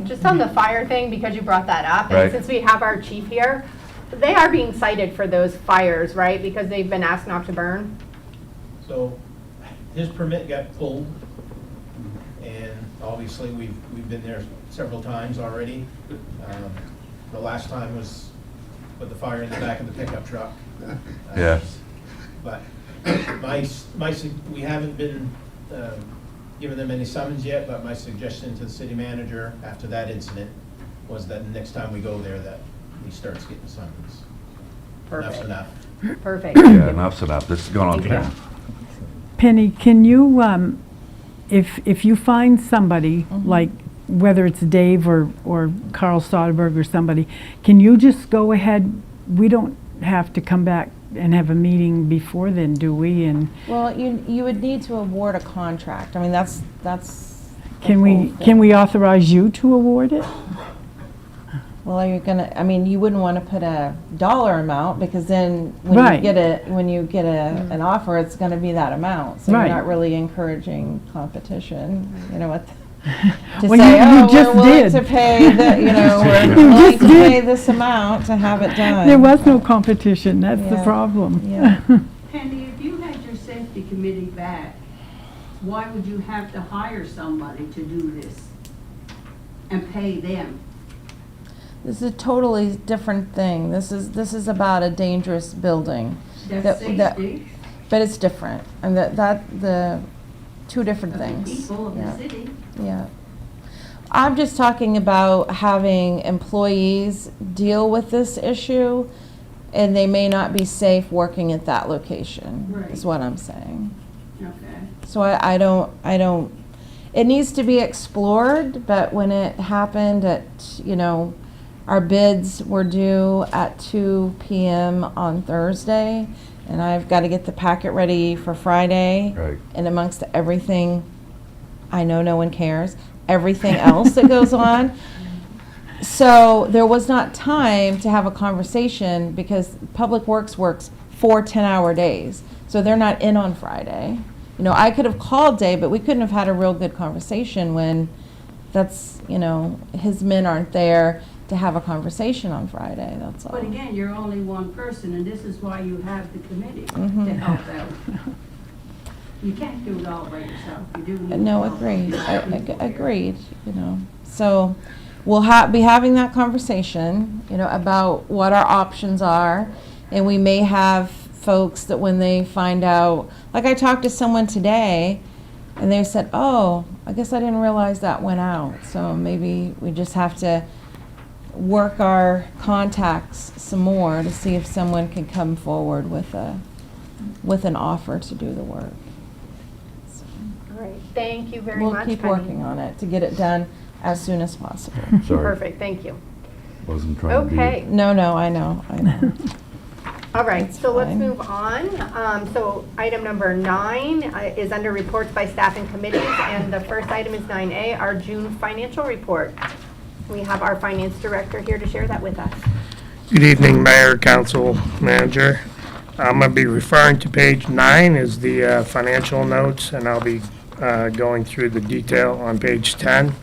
Just on the fire thing, because you brought that up, and Right. since we have our chief here, they are being cited for those fires, right? Because they've been asked not to burn. So his permit got pulled, and obviously we've been there several times already. The last time was with the fire in the back of the pickup truck. Yeah. But we haven't been giving them any summons yet, but my suggestion to the city manager after that incident was that the next time we go there, that he starts getting summons. Perfect. enough. Perfect. Yeah, enough's enough. This is going on Thank you. 10. Penny, can you, if you find somebody, like whether it's Dave or Carl Soderberg or somebody, can you just go ahead? We don't have to come back and have a meeting before then, do we? And Well, you would need to award a contract. I mean, that's. the can whole we thing. authorize you to award it? Well, are you gonna, I mean, you wouldn't want to put a dollar amount, because then when you Right. get an offer, it's gonna be that amount. So you're Right. not really encouraging competition, you know, what, to Well, say, you oh, just we're willing did. to pay the, you know, we're You willing just to did. pay this amount to have it done. There was no competition, that's the Yeah. problem. Yeah. Penny, if you had your safety committee back, why would you have to hire somebody to do this and pay them? This is a totally different thing. This is about a dangerous building. That's That- safety But it's different, and the two different of the things. people of Yeah. the city. Yeah. I'm just talking about having employees deal with this issue, and they may not be safe working at that location, is Right. what I'm saying. Okay. So I don't, it needs to be explored, but when it happened at, you know, our bids were due at 2 PM on Thursday, and I've got to get the packet ready for Friday. Right. And amongst everything, I know no one cares, everything else that goes on. So there was not time to have a conversation, because Public Works works 4 10-hour days. So they're not in on Friday. You know, I could have called Dave, but we couldn't have had a real good conversation when that's, you know, his men aren't there to have a conversation on Friday, that's all. But again, you're only one person, and this is why you have the committee Mhm. to help out. You can't do it all by yourself. You do need. No, help. agreed, agreed, you know. So we'll be having that conversation, you know, about what our options are. And we may have folks that when they find out, like I talked to someone today, and they said, oh, I guess I didn't realize that went out. So maybe we just have to work our contacts some more to see if someone can come forward with an offer to do the work. All right, thank you very We'll much, keep Penny. working on it to get it done as soon as possible. Sorry, Perfect, thank you. wasn't trying to be. Okay, No, I know. all right, That's so let's fine. move on. So item number 9 is under reports by staff and committees, and the first item is 9A, our June financial report. We have our finance director here to share that with us. Good evening, Mayor, Council, Manager. I'm going to be referring to page 9 is the financial notes, and I'll be going through the detail on page 10.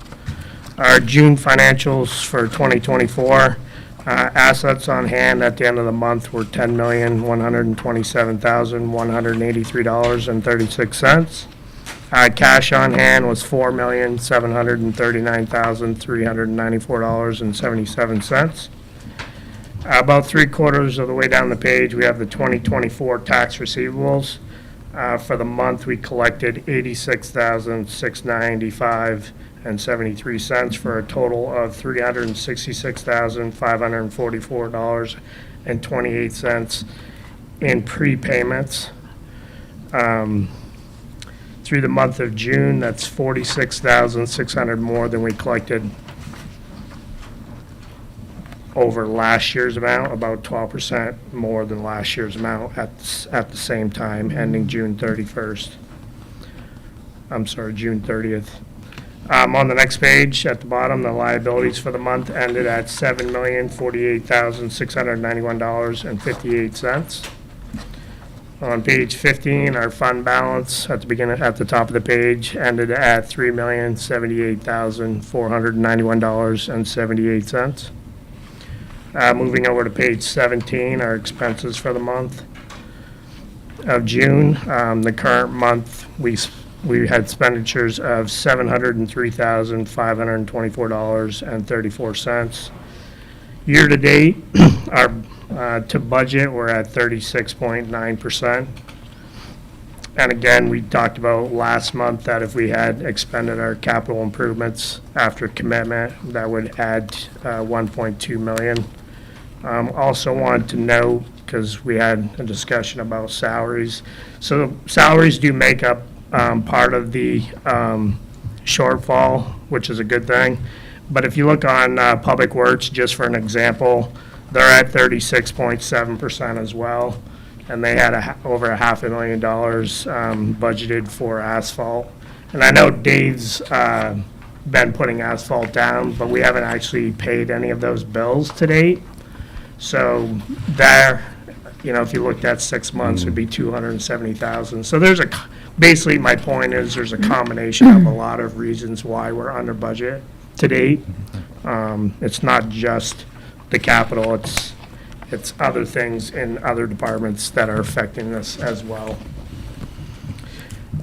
Our June financials for 2024, assets on hand at the end of the month were $10,127,183.36. Cash on hand was $4,739,394.77. About 3/4 of the way down the page, we have the 2024 tax receivables. For the month, we collected $86,695.73 for a total of $366,544.28 in prepayments. Through the month of June, that's $46,600 more than we collected over last year's amount, about 12% more than last year's amount at the same time, ending June 31st. I'm sorry, June 30th. On the next page, at the bottom, the liabilities for the month ended at $7,048,691.58. On page 15, our fund balance at the top of the page, ended at $3,078,491.78. Moving over to page 17, our expenses for the month of June. The current month, we had expenditures of $703,524.34. Year-to-date, our to budget, we're at 36.9%. And again, we talked about last month that if we had expended our capital improvements after commitment, that would add $1.2 million. Also wanted to note because we had a discussion about salaries. So salaries do make up part of the shortfall, which is a good thing. But if you look on Public Works, just for an example, they're at 36.7% as well. And they had over $500,000 budgeted for asphalt. And I know Dave's been putting asphalt down, but we haven't actually paid any of those bills to date. So there, if you looked at 6 months, it'd be $270,000. So basically my point is there's a combination of a lot of reasons why we're under budget to date. It's not just the capital, it's other things in other departments that are affecting this as well.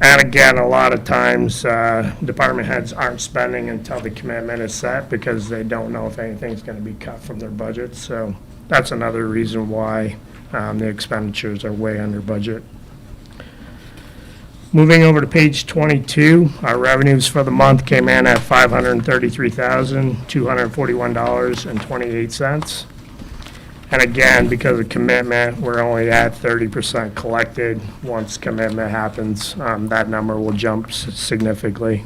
And again, a lot of times, department heads aren't spending until the commitment is set because they don't know if anything's going to be cut from their budget. So that's another reason why the expenditures are way under budget. Moving over to page 22, our revenues for the month came in at $533,241.28. And again, because of commitment, we're only at 30% collected. Once commitment happens, that number will jump significantly.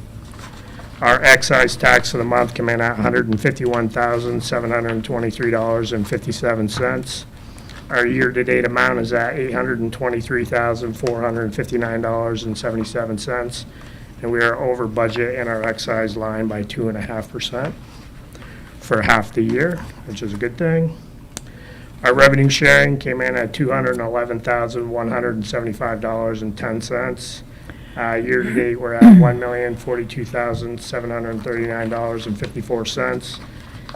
Our excise tax for the month came in at $151,723.57. Our year-to-date amount is at $823,459.77. And we are over budget in our excise line by 2.5% for half the year, which is a good thing. Our revenue sharing came in at $211,175.10. Year-to-date, we're at $1,042,739.54.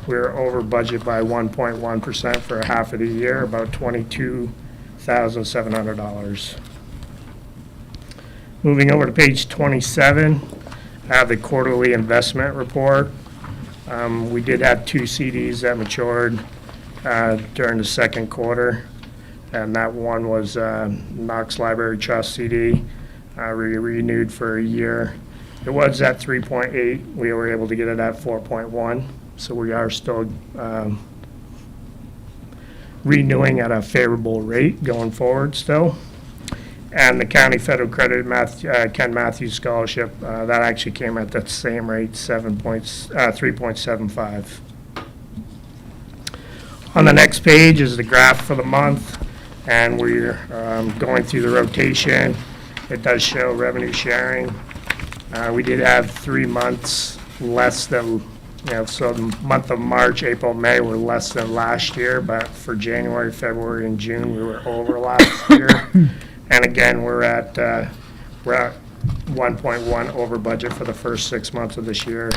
We're over budget by 1.1% for half of the year, about $22,700. Moving over to page 27, I have the quarterly investment report. We did have 2 CDs that matured during the second quarter, and that one was Knox Library Trust CD. We renewed for a year. It was at 3.8. We were able to get it at 4.1, so we are still renewing at a favorable rate going forward still. And the County Federal Credit Ken Matthews Scholarship, that actually came at that same rate, 3.75. On the next page is the graph for the month, and we're going through the rotation. It does show revenue sharing. We did have 3 months less than, so the month of March, April, May were less than last year, but for January, February, and June, we were over last year. And again, we're at 1.1 over budget for the first 6 months of this year.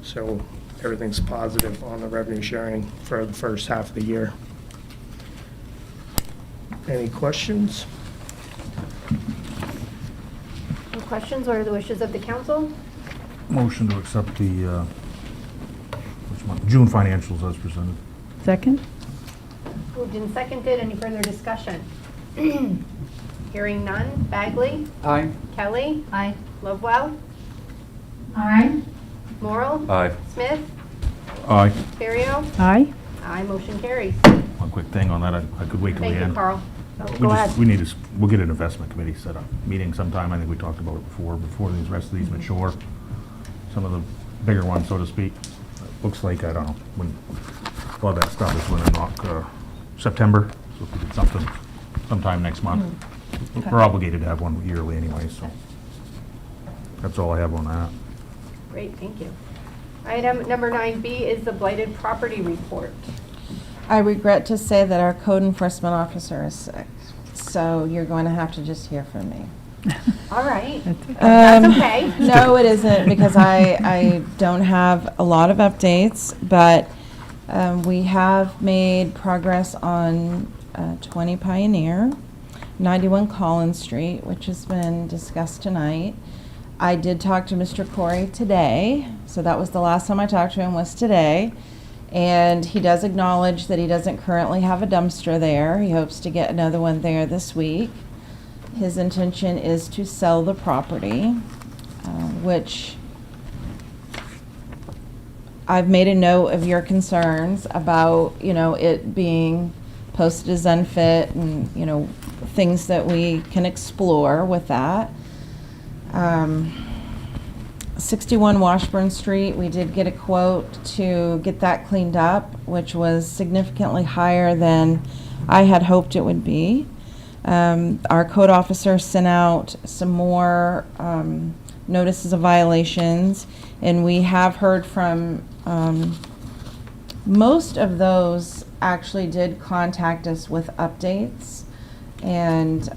So everything's positive on the revenue sharing for the first half of the year. Any questions? Any questions or the wishes of the council? Motion to accept the June financials as presented. Second? Moved and seconded. Any further discussion? Hearing none. Bagley? Aye. Kelly? Aye. Lovewell? Aye. Morrell? Aye. Smith? Aye. Ferrio? Aye. Aye. Motion carries. One quick thing on that, I could wait till the Thank end. you, Carl. Oh, We go just- ahead. We need to, we'll get an investment committee set up, meeting sometime, I think we talked about it before these rest of these mature, some of the bigger ones, so to speak. Looks like, I don't know, when, a lot of that stuff is going to knock September, so if we did something sometime next month. Okay. We're obligated to have one yearly anyway, so that's all I have on that. Great, thank you. Item number 9B is the blighted property report. I regret to say that our code enforcement officer is sick, so you're going to have to just hear from me. All right. That's okay. No, it isn't, because I don't have a lot of updates, but we have made progress on 20 Pioneer, 91 Collins Street, which has been discussed tonight. I did talk to Mr. Corey today, so that was the last time I talked to him, was today. And he does acknowledge that he doesn't currently have a dumpster there. He hopes to get another one there this week. His intention is to sell the property, which I've made a note of your concerns about, it being posted as unfit and, things that we can explore with that. 61 Washburn Street, we did get a quote to get that cleaned up, which was significantly higher than I had hoped it would be. Our code officer sent out some more notices of violations, and we have heard from most of those actually did contact us with updates, and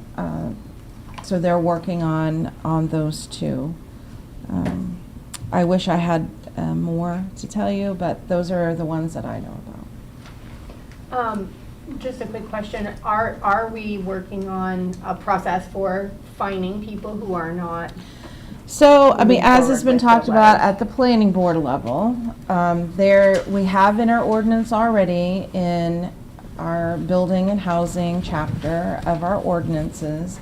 so they're working on those too. I wish I had more to tell you, but those are the ones that I know about. Just a quick question. Are we working on a process for fining people who are not? So, I mean, as has forward been with talked the about letters? at the planning board level, we have in our ordinance already, in our building and housing chapter of our ordinances,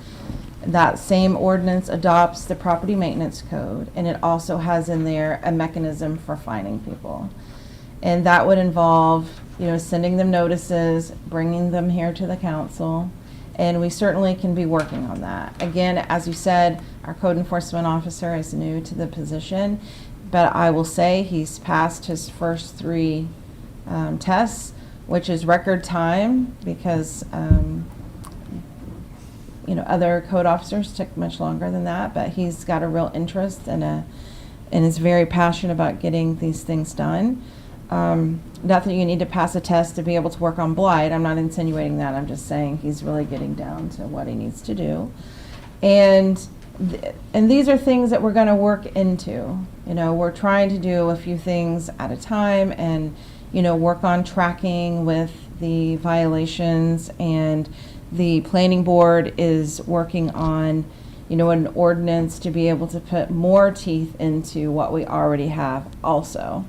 that same ordinance adopts the property maintenance code, and it also has in there a mechanism for fining people. And that would involve, sending them notices, bringing them here to the council, and we certainly can be working on that. Again, as you said, our code enforcement officer is new to the position, but I will say he's passed his first 3 tests, which is record time, because other code officers took much longer than that, but he's got a real interest and is very passionate about getting these things done. Not that you need to pass a test to be able to work on blight. I'm not insinuating that. I'm just saying he's really getting down to what he needs to do. And these are things that we're going to work into. We're trying to do a few things at a time and, work on tracking with the violations, and the planning board is working on, an ordinance to be able to put more teeth into what we already have also.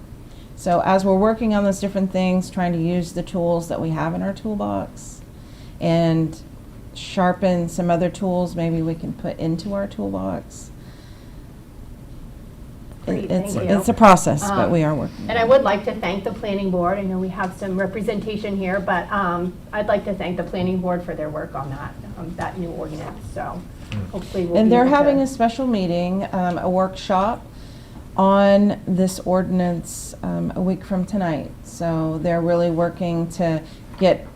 So as we're working on those different things, trying to use the tools that we have in our toolbox and sharpen some other tools maybe we can put into our toolbox. Great, thank you. It's a process, but we are working. And I would like to thank the planning board. I know we have some representation here, but I'd like to thank the planning board for their work on that new ordinance. So hopefully we'll And be they're able to- having a special meeting, a workshop on this ordinance a week from tonight. So they're really working to get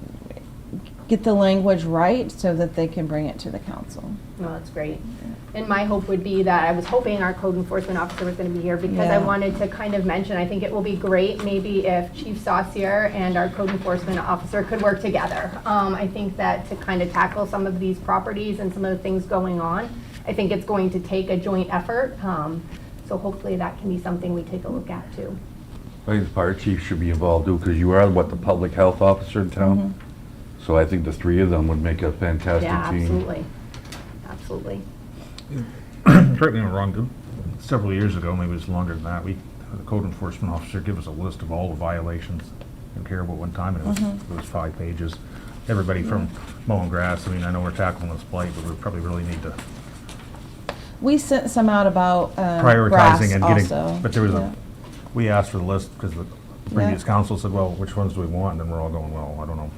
the language right so that they can bring it to the council. Well, that's great. And my hope would be that, I was hoping our code enforcement officer was going to be here, because I Yeah. wanted to kind of mention, I think it will be great maybe if Chief Saucier and our code enforcement officer could work together. I think that to kind of tackle some of these properties and some of the things going on, I think it's going to take a joint effort. So hopefully that can be something we take a look at too. I think the fire chief should be involved too, because you are, the public health officer in town? So I think the 3 of them would make a fantastic Yeah, team. absolutely. Absolutely. Correct me if I'm wrong, several years ago, maybe it was longer than that, we had the code enforcement officer give us a list of all the violations in Caribou at one time, and it was 5 pages. Everybody from mowing grass, I know we're tackling this blight, but we probably really need to We sent some out about grass prioritizing and getting, also. but there was Yeah. we asked for the list because the previous Yeah. council said, well, which ones do we want? And then we're all going, well, I don't know.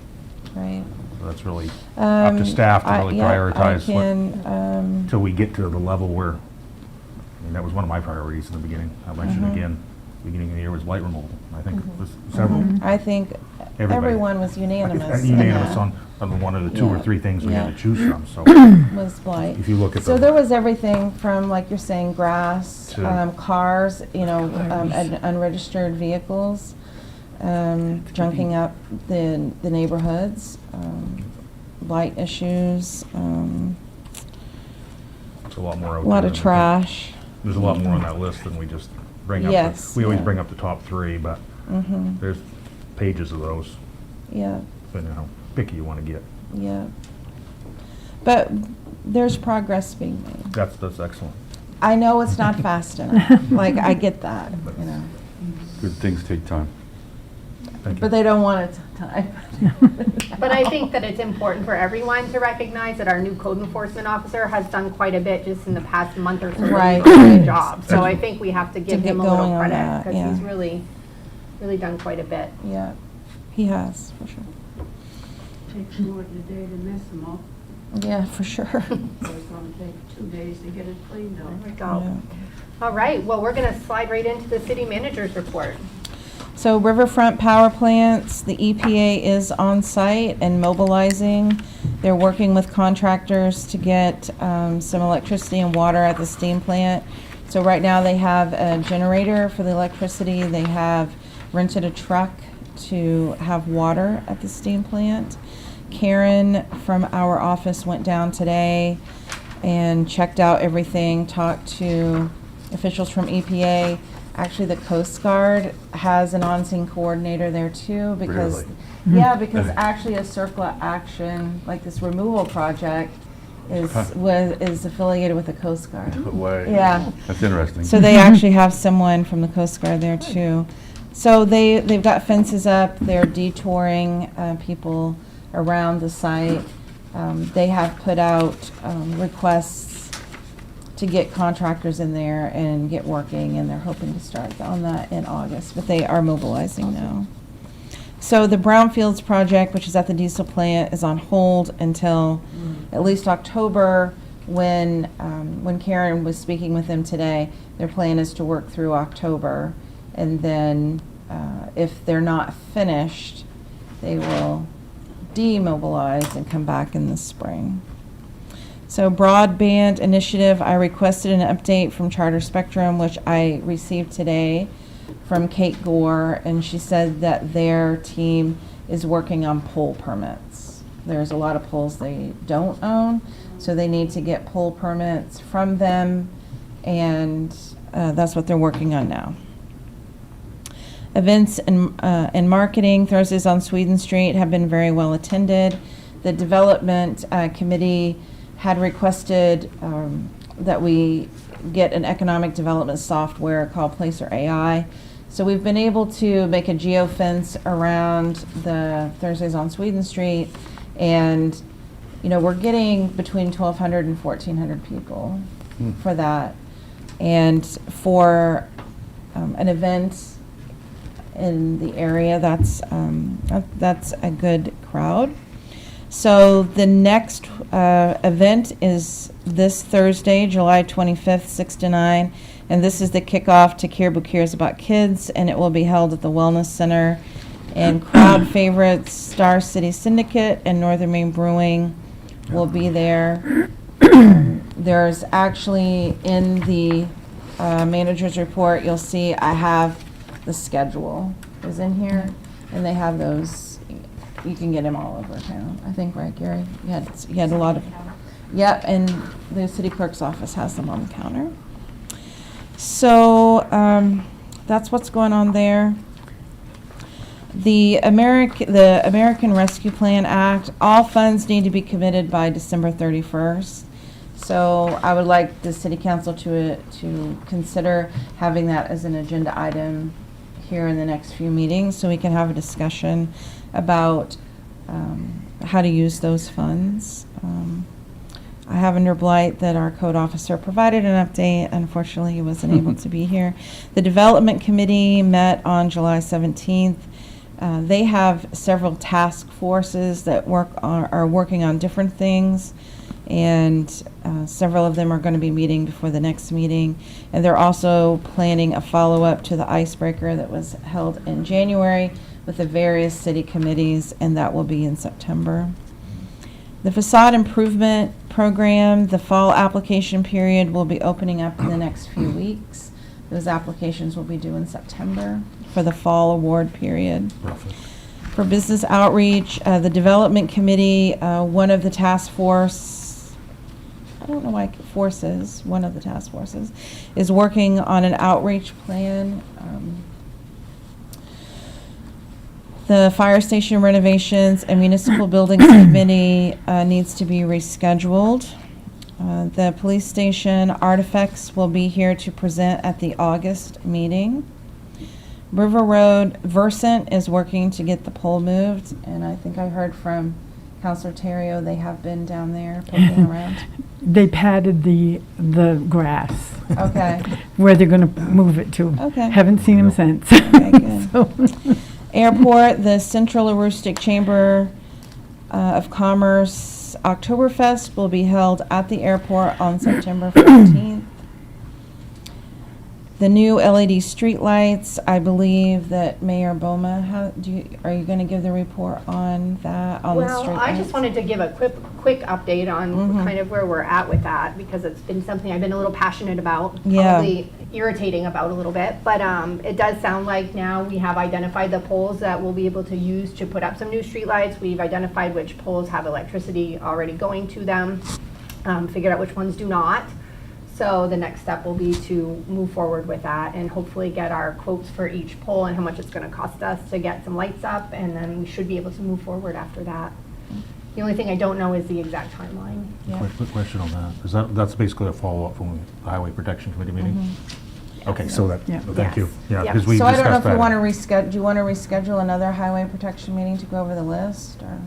Right. So that's really up to staff to really prioritize what. till we get to the level where, that was one of my priorities in the beginning. I mentioned again, beginning of the year was blight removal. I think it was several. I think Everybody. everyone was unanimous. in Unanimous that. on the one of the 2 or 3 things we had to choose from, so. Was blight. If you look at So the- there was everything from, like you're saying, grass, To- cars, unregistered vehicles, junking up the neighborhoods, blight issues, There's a lot more out a lot there of than- trash. There's a lot more on that list than we just bring up. Yes, We always yeah. bring up the top 3, but there's pages of those, Yeah, depending on how picky you want to get. yeah. But there's progress being made. That's excellent. I know it's not fast enough. Like, I get that, Good things take time. Thank you. But they don't want it time. But I think that it's important for everyone to recognize that our new code enforcement officer has done quite a bit just in the past month or so. Right. He's doing a good job. So I think we have to give get him a little going on credit, that, because yeah. he's really done quite a bit. Yeah, he has, for sure. takes more than a day to mess them up. Yeah, for sure. So it's gonna take 2 days to get it cleaned up. There we go. All right, well, we're going to slide right into the city manager's report. So riverfront power plants, the EPA is on site and mobilizing. They're working with contractors to get some electricity and water at the steam plant. So right now they have a generator for the electricity. They have rented a truck to have water at the steam plant. Karen from our office went down today and checked out everything, talked to officials from EPA. Actually, the Coast Guard has an on-scene coordinator there too, because, Really? yeah, because actually a CERCLA action, like this removal project, is affiliated with the Coast Guard. Way. Yeah. That's interesting. So they actually have someone from the Coast Guard there too. So they've got fences up, they're detouring people around the site. They have put out requests to get contractors in there and get working, and they're hoping to start on that in August, but they are mobilizing now. So the Brownfields project, which is at the diesel plant, is on hold until at least October, when Karen was speaking with them today. Their plan is to work through October, and then if they're not finished, they will demobilize and come back in the spring. So broadband initiative, I requested an update from Charter Spectrum, which I received today from Kate Gore, and she said that their team is working on pole permits. There's a lot of poles they don't own, so they need to get pole permits from them, and that's what they're working on now. Events and marketing, Thursdays on Sweden Street have been very well attended. The development committee had requested that we get an economic development software called Placer AI. So we've been able to make a geofence around the Thursdays on Sweden Street, and we're getting between 1,200 and 1,400 people for that. And for an event in the area, that's a good crowd. So the next event is this Thursday, July 25th, 6 to 9, and this is the kickoff to Caribou Cares About Kids, and it will be held at the Wellness Center. And crowd favorites, Star City Syndicate and Northern Maine Brewing will be there. There's actually, in the manager's report, you'll see I have the schedule is in here, and they have those. You can get them all over town, I think, right, Gary? You had a lot of, yep, and the city clerk's office has them on the counter. So that's what's going on there. The American Rescue Plan Act, all funds need to be committed by December 31st. So I would like the city council to consider having that as an agenda item here in the next few meetings, so we can have a discussion about how to use those funds. I have under Blight that our code officer provided an update. Unfortunately, he wasn't able to be here. The Development Committee met on July 17th. They have several task forces that are working on different things, and several of them are going to be meeting before the next meeting. And they're also planning a follow-up to the icebreaker that was held in January with the various city committees, and that will be in September. The facade improvement program, the fall application period will be opening up in the next few weeks. Those applications will be due in September for the fall award period. For business outreach, the development committee, one of the task force, I don't know why forces, one of the task forces, is working on an outreach plan. The fire station renovations and municipal buildings committee needs to be rescheduled. The police station artifacts will be here to present at the August meeting. River Road, Versant is working to get the pole moved, and I think I heard from Councilor Terrio, they have been down there poking around. They patted the grass. Okay. Where they're going to move it to. Okay. Haven't seen them since. Okay, good. So- Airport, the Central Aroostook Chamber of Commerce Oktoberfest will be held at the airport on September 14th. The new LED streetlights, I believe that Mayor Boma, are you going to give the report on that, on the streetlights? Well, I just wanted to give a quick update on kind of where we're at with that, because it's been something I've been a little passionate about, probably irritating about a little bit, but it does sound like now we have identified the poles that we'll be able to use to put up some new streetlights. We've identified which poles have electricity already going to them, figured out which ones do not. So the next step will be to move forward with that and hopefully get our quotes for each pole and how much it's going to cost us to get some lights up, and then we should be able to move forward after that. The only thing I don't know is the exact timeline. Quick question on that. That's basically a follow-up from the Highway Protection Committee meeting? Okay, so that, thank you. Yeah, Yes. because we So I discussed don't know if that. you want to reschedule, do you want to reschedule another highway protection meeting to go over the list, or?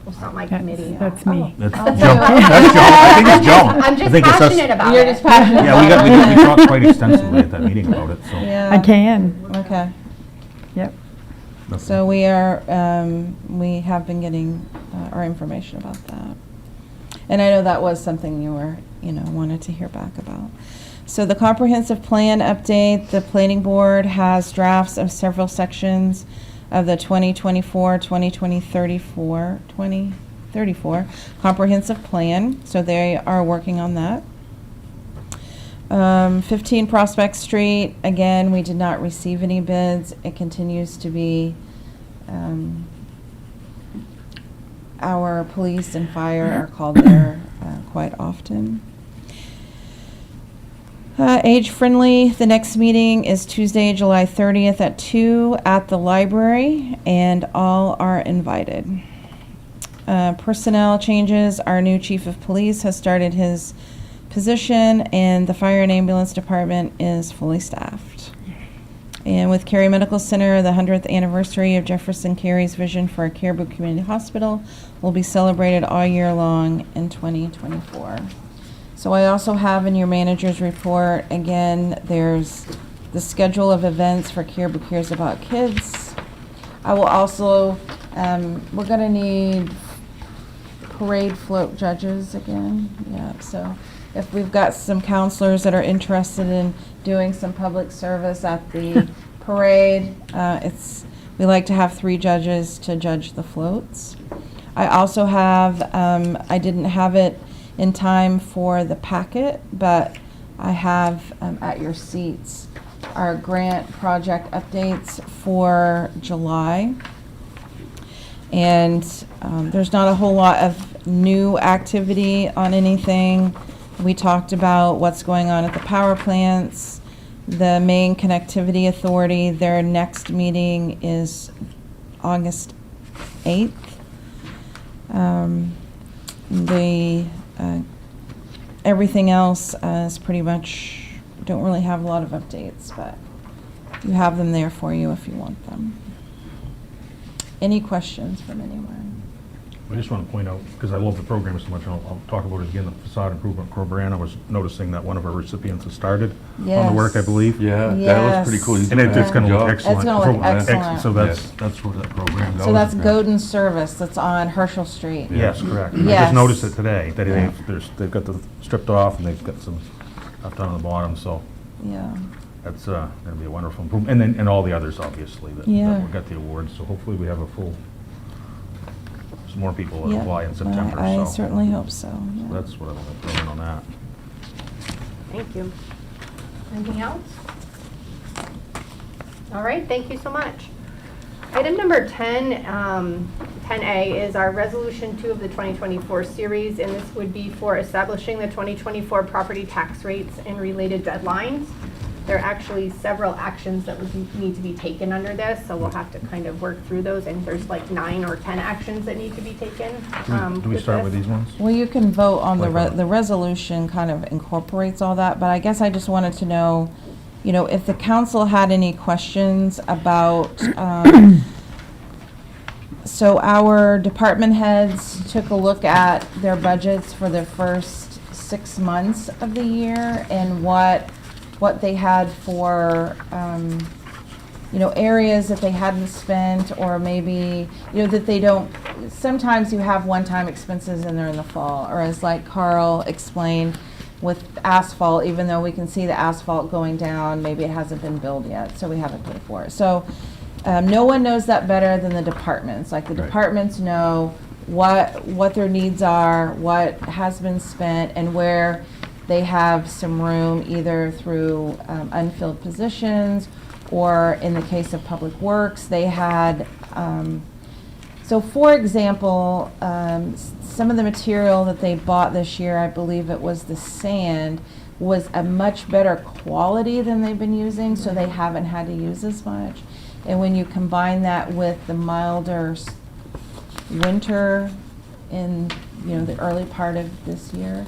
Well, it's not my committee. That's me. That's Oh. Joan. That's Joan. I think it's Joan. I'm I just think it's us. passionate about You're it. just passionate Yeah, about it. we talked quite extensively at that meeting about it, so. Yeah. I can, Okay. yep. So we are, we have been getting our information about that. And I know that was something you were, wanted to hear back about. So the comprehensive plan update, the planning board has drafts of several sections of the 2024 comprehensive plan. So they are working on that. 15 Prospect Street, again, we did not receive any bids. It continues to be, our police and fire are called there quite often. Age Friendly, the next meeting is Tuesday, July 30th at 2 at the library, and all are invited. Personnel changes, our new chief of police has started his position, and the fire and ambulance department is fully staffed. And with Cary Medical Center, the 100th anniversary of Jefferson Cary's vision for a Caribou Community Hospital will be celebrated all year long in 2024. So I also have in your manager's report, again, there's the schedule of events for Caribou Cares About Kids. I will also, we're gonna need parade float judges again. Yeah, so if we've got some counselors that are interested in doing some public service at the parade, we like to have 3 judges to judge the floats. I also have, I didn't have it in time for the packet, but I have at your seats our grant project updates for July. And there's not a whole lot of new activity on anything. We talked about what's going on at the power plants. The Maine Connectivity Authority, their next meeting is August 8th. Everything else is pretty much, don't really have a lot of updates, but you have them there for you if you want them. Any questions from anyone? I just want to point out, because I love the program so much, and I'll talk about it again, the facade improvement program. I was noticing that one of our recipients has started on the work, I believe. Yeah, that Yes. looks pretty cool. He's And doing it's a going to good look job. excellent. It's gonna look excellent. So Yes, that's where that program goes. So that's Yeah. Godin Service, that's on Herschel Street. Yes, correct. I Yes. just noticed it today, that they've got the stripped off, and they've got some stuff down on the bottom, so Yeah. that's going to be a wonderful improvement. And then, and all the others, obviously, that Yeah. got the awards, so hopefully we have some more people that Yeah. apply in September, I so. certainly hope so. yeah. So that's what I'm going to throw in on that. Thank you. Anything else? All right, thank you so much. Item number 10, 10A is our Resolution 2 of the 2024 series, and this would be for establishing the 2024 property tax rates and related deadlines. There are actually several actions that would need to be taken under this, so we'll have to kind of work through those, and there's like 9 or 10 actions that need to be taken. Do we start with this. these ones? Well, you can vote on Like the resolution kind of incorporates all that, but I guess I just wanted to know, if the council had any questions about, so our department heads took a look at their budgets for the first 6 months of the year and what they had for areas that they hadn't spent, or maybe, that they don't, sometimes you have one-time expenses in there in the fall, or as like Carl explained with asphalt, even though we can see the asphalt going down, maybe it hasn't been billed yet, so we haven't paid for it. So no one knows that better than the departments. Like the departments know what their needs are, what has been spent, and where they have some room, either through unfilled positions, or in the case of Public Works, they had, so for example, some of the material that they bought this year, I believe it was the sand, was a much better quality than they've been using, so they haven't had to use as much. And when you combine that with the milder winter in the early part of this year,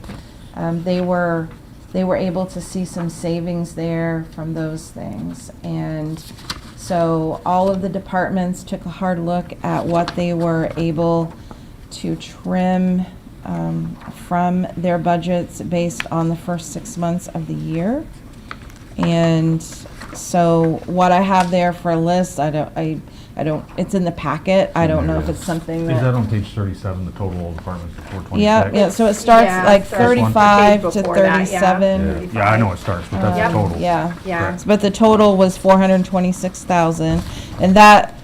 they were able to see some savings there from those things. And so all of the departments took a hard look at what they were able to trim from their budgets based on the first 6 months of the year. And so what I have there for a list, I don't, it's in the packet. I don't know if it's something Is that that. on page 37, the total all departments for 426? Yeah, so it starts Yeah, like it starts 35 page to before that, yeah. 37. Yeah, I know it starts, but that's the total. Yeah. Yeah. Correct. But the total was 426,000, and that,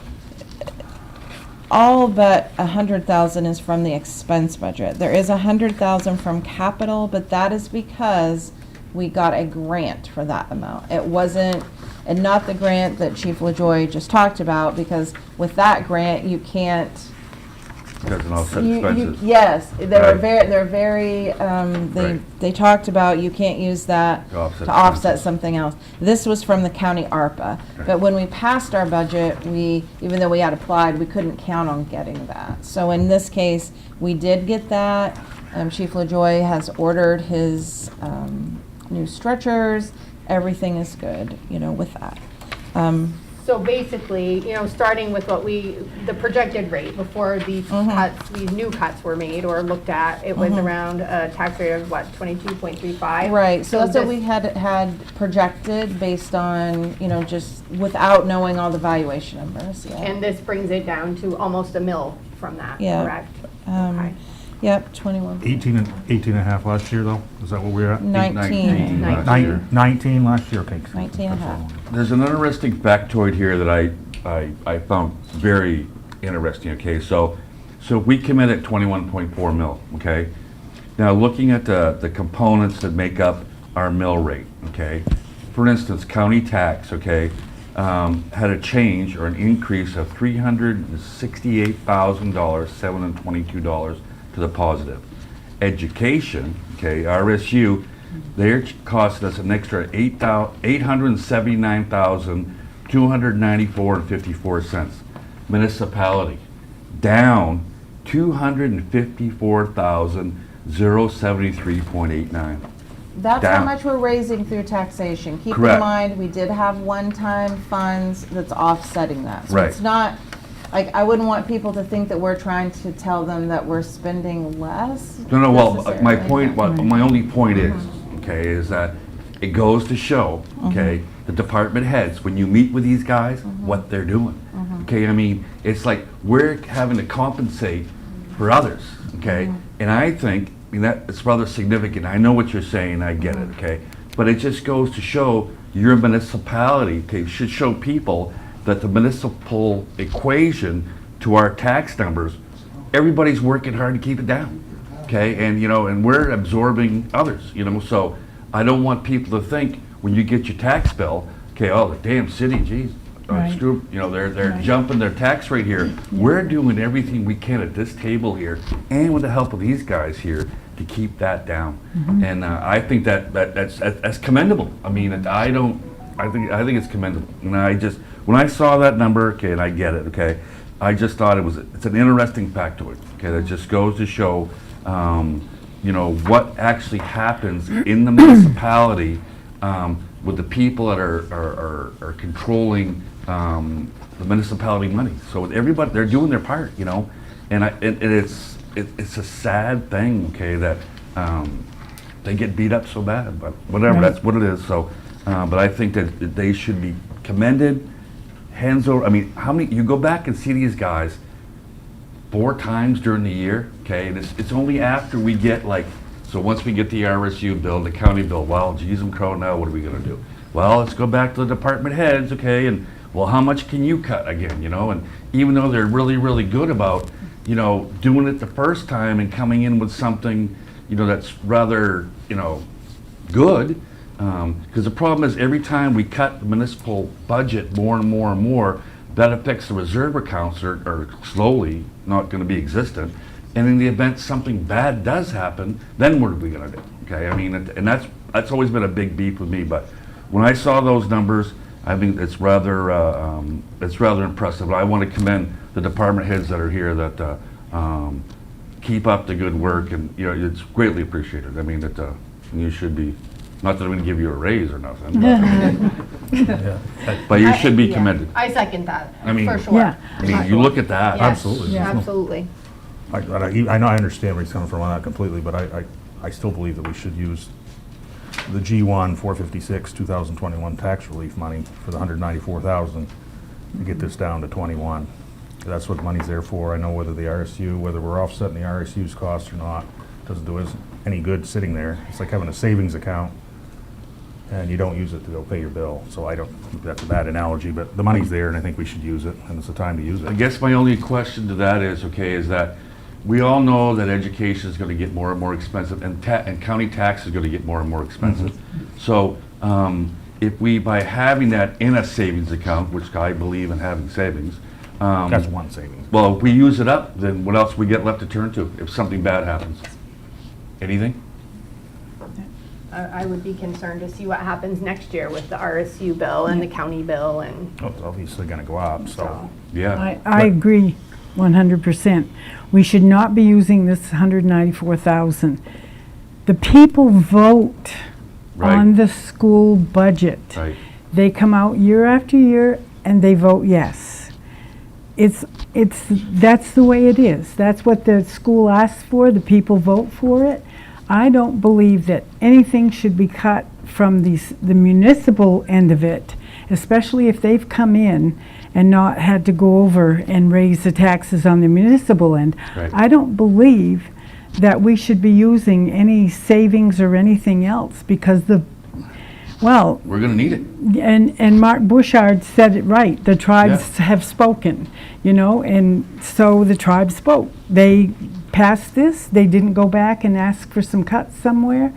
all but 100,000 is from the expense budget. There is 100,000 from capital, but that is because we got a grant for that amount. It wasn't, and not the grant that Chief LaJoy just talked about, because with that grant, you can't. Doesn't offset you- expenses. Yes, they're Right. very, Right. they talked about you can't use that To offset to offset expenses. something else. This was from the county ARPA, but when we passed our budget, even though we had applied, we couldn't count on getting that. So in this case, we did get that. Chief LaJoy has ordered his new stretchers. Everything is good, with that. So basically, starting with the projected rate before these cuts, these new cuts were made or looked at, it was around a tax rate of what, 22.35? Right, so that's what this- we had projected based on, just without knowing all the valuation numbers, yeah. And this brings it down to almost a mil from that, Yeah. correct? Um, Yep, 21. 18 and a half last year, though? Is that what we're at? 19. last year. 19 last year, okay. 19 and a half. There's an interesting factoid here that I found very interesting, okay? So we come in at 21.4 mil, okay? Now, looking at the components that make up our mill rate, okay? For instance, county tax, okay, had a change or an increase of $368,000, $722 to the positive. Education, okay, RSU, they're costing us an extra $879,294.54. Municipality, down $254,073.89. That's how Down. much we're raising through taxation. Keep in Correct. mind, we did have one-time funds that's offsetting that. So Right. it's not, like, I wouldn't want people to think that we're trying to tell them that we're spending less. No, well, necessarily. my point, my only point is, okay, is that it goes to show, okay, the department heads, when you meet with these guys, what they're doing. Okay, I mean, it's like we're having to compensate for others, okay? And I think, that it's rather significant. I know what you're saying, I get it, okay? But it just goes to show your municipality, okay, should show people that the municipal equation to our tax numbers, everybody's working hard to keep it down, okay? And, and we're absorbing others, so I don't want people to think when you get your tax bill, okay, oh, the damn city, geez, Right. screw, they're jumping their tax rate here. We're doing everything we can at this table here, and with the help of these guys here, to keep that down. And I think that's commendable. I mean, I think it's commendable. And when I saw that number, okay, and I get it, okay, I just thought it's an interesting factoid, okay, that just goes to show, what actually happens in the municipality with the people that are controlling the municipality money. So everybody, they're doing their part, and it's a sad thing, okay, that they get beat up so bad, but whatever, Right. that's what it is. So, but I think that they should be commended, hands over, I mean, how many, you go back and see these guys 4 times during the year, okay? And it's only after we get like, so once we get the RSU bill, the county bill, well, geez and crow, now what are we gonna do? Well, let's go back to the department heads, okay, and, well, how much can you cut again, you know? And even though they're really, really good about, you know, doing it the first time and coming in with something, you know, that's rather, you know, good, because the problem is every time we cut the municipal budget more and more and more, that affects the reserve accounts are slowly not going to be existent. And in the event something bad does happen, then what are we going to do? Okay, I mean, and that's always been a big beef with me. But when I saw those numbers, I think it's rather impressive. I want to commend the department heads that are here that keep up the good work, and you know, it's greatly appreciated. I mean, that you should be. Not that I'm going to give you a raise or nothing, but you should be commended. I second that, I mean, for sure. Yeah. I mean, you look at that. Yes, Absolutely. Absolutely. I know, I understand where he's coming from on that completely, but I still believe that we should use the G1 456 2021 tax relief money for the 194,000 to get this down to 21. That's what money's there for. I know whether we're offsetting the RSU's costs or not, doesn't do us any good sitting there. It's like having a savings account and you don't use it to go pay your bill. So I don't think that's a bad analogy, but the money's there and I think we should use it, and it's the time to use it. I guess my only question to that is, okay, is that we all know that education is going to get more and more expensive, and county tax is going to get more and more expensive. So if we, by having that in a savings account, which I believe in having savings, That's one savings. well, if we use it up, then what else we get left to turn to if something bad happens? Anything? I would be concerned to see what happens next year with the RSU bill and the county bill and. Oh, it's obviously going to go up, so. Yeah. I agree 100%. We should not be using this 194,000. The people vote on the school budget. Right. They come out year after year and they vote yes. That's the way it is. That's what the school asks for. The people vote for it. I don't believe that anything should be cut from the municipal end of it, especially if they've come in and not had to go over and raise the taxes on the municipal end. Right. I don't believe that we should be using any savings or anything else because We're going to need it. and Mark Bouchard said it right. The tribes have spoken, you know, and so the tribes spoke. They passed this. They didn't go back and ask for some cuts somewhere.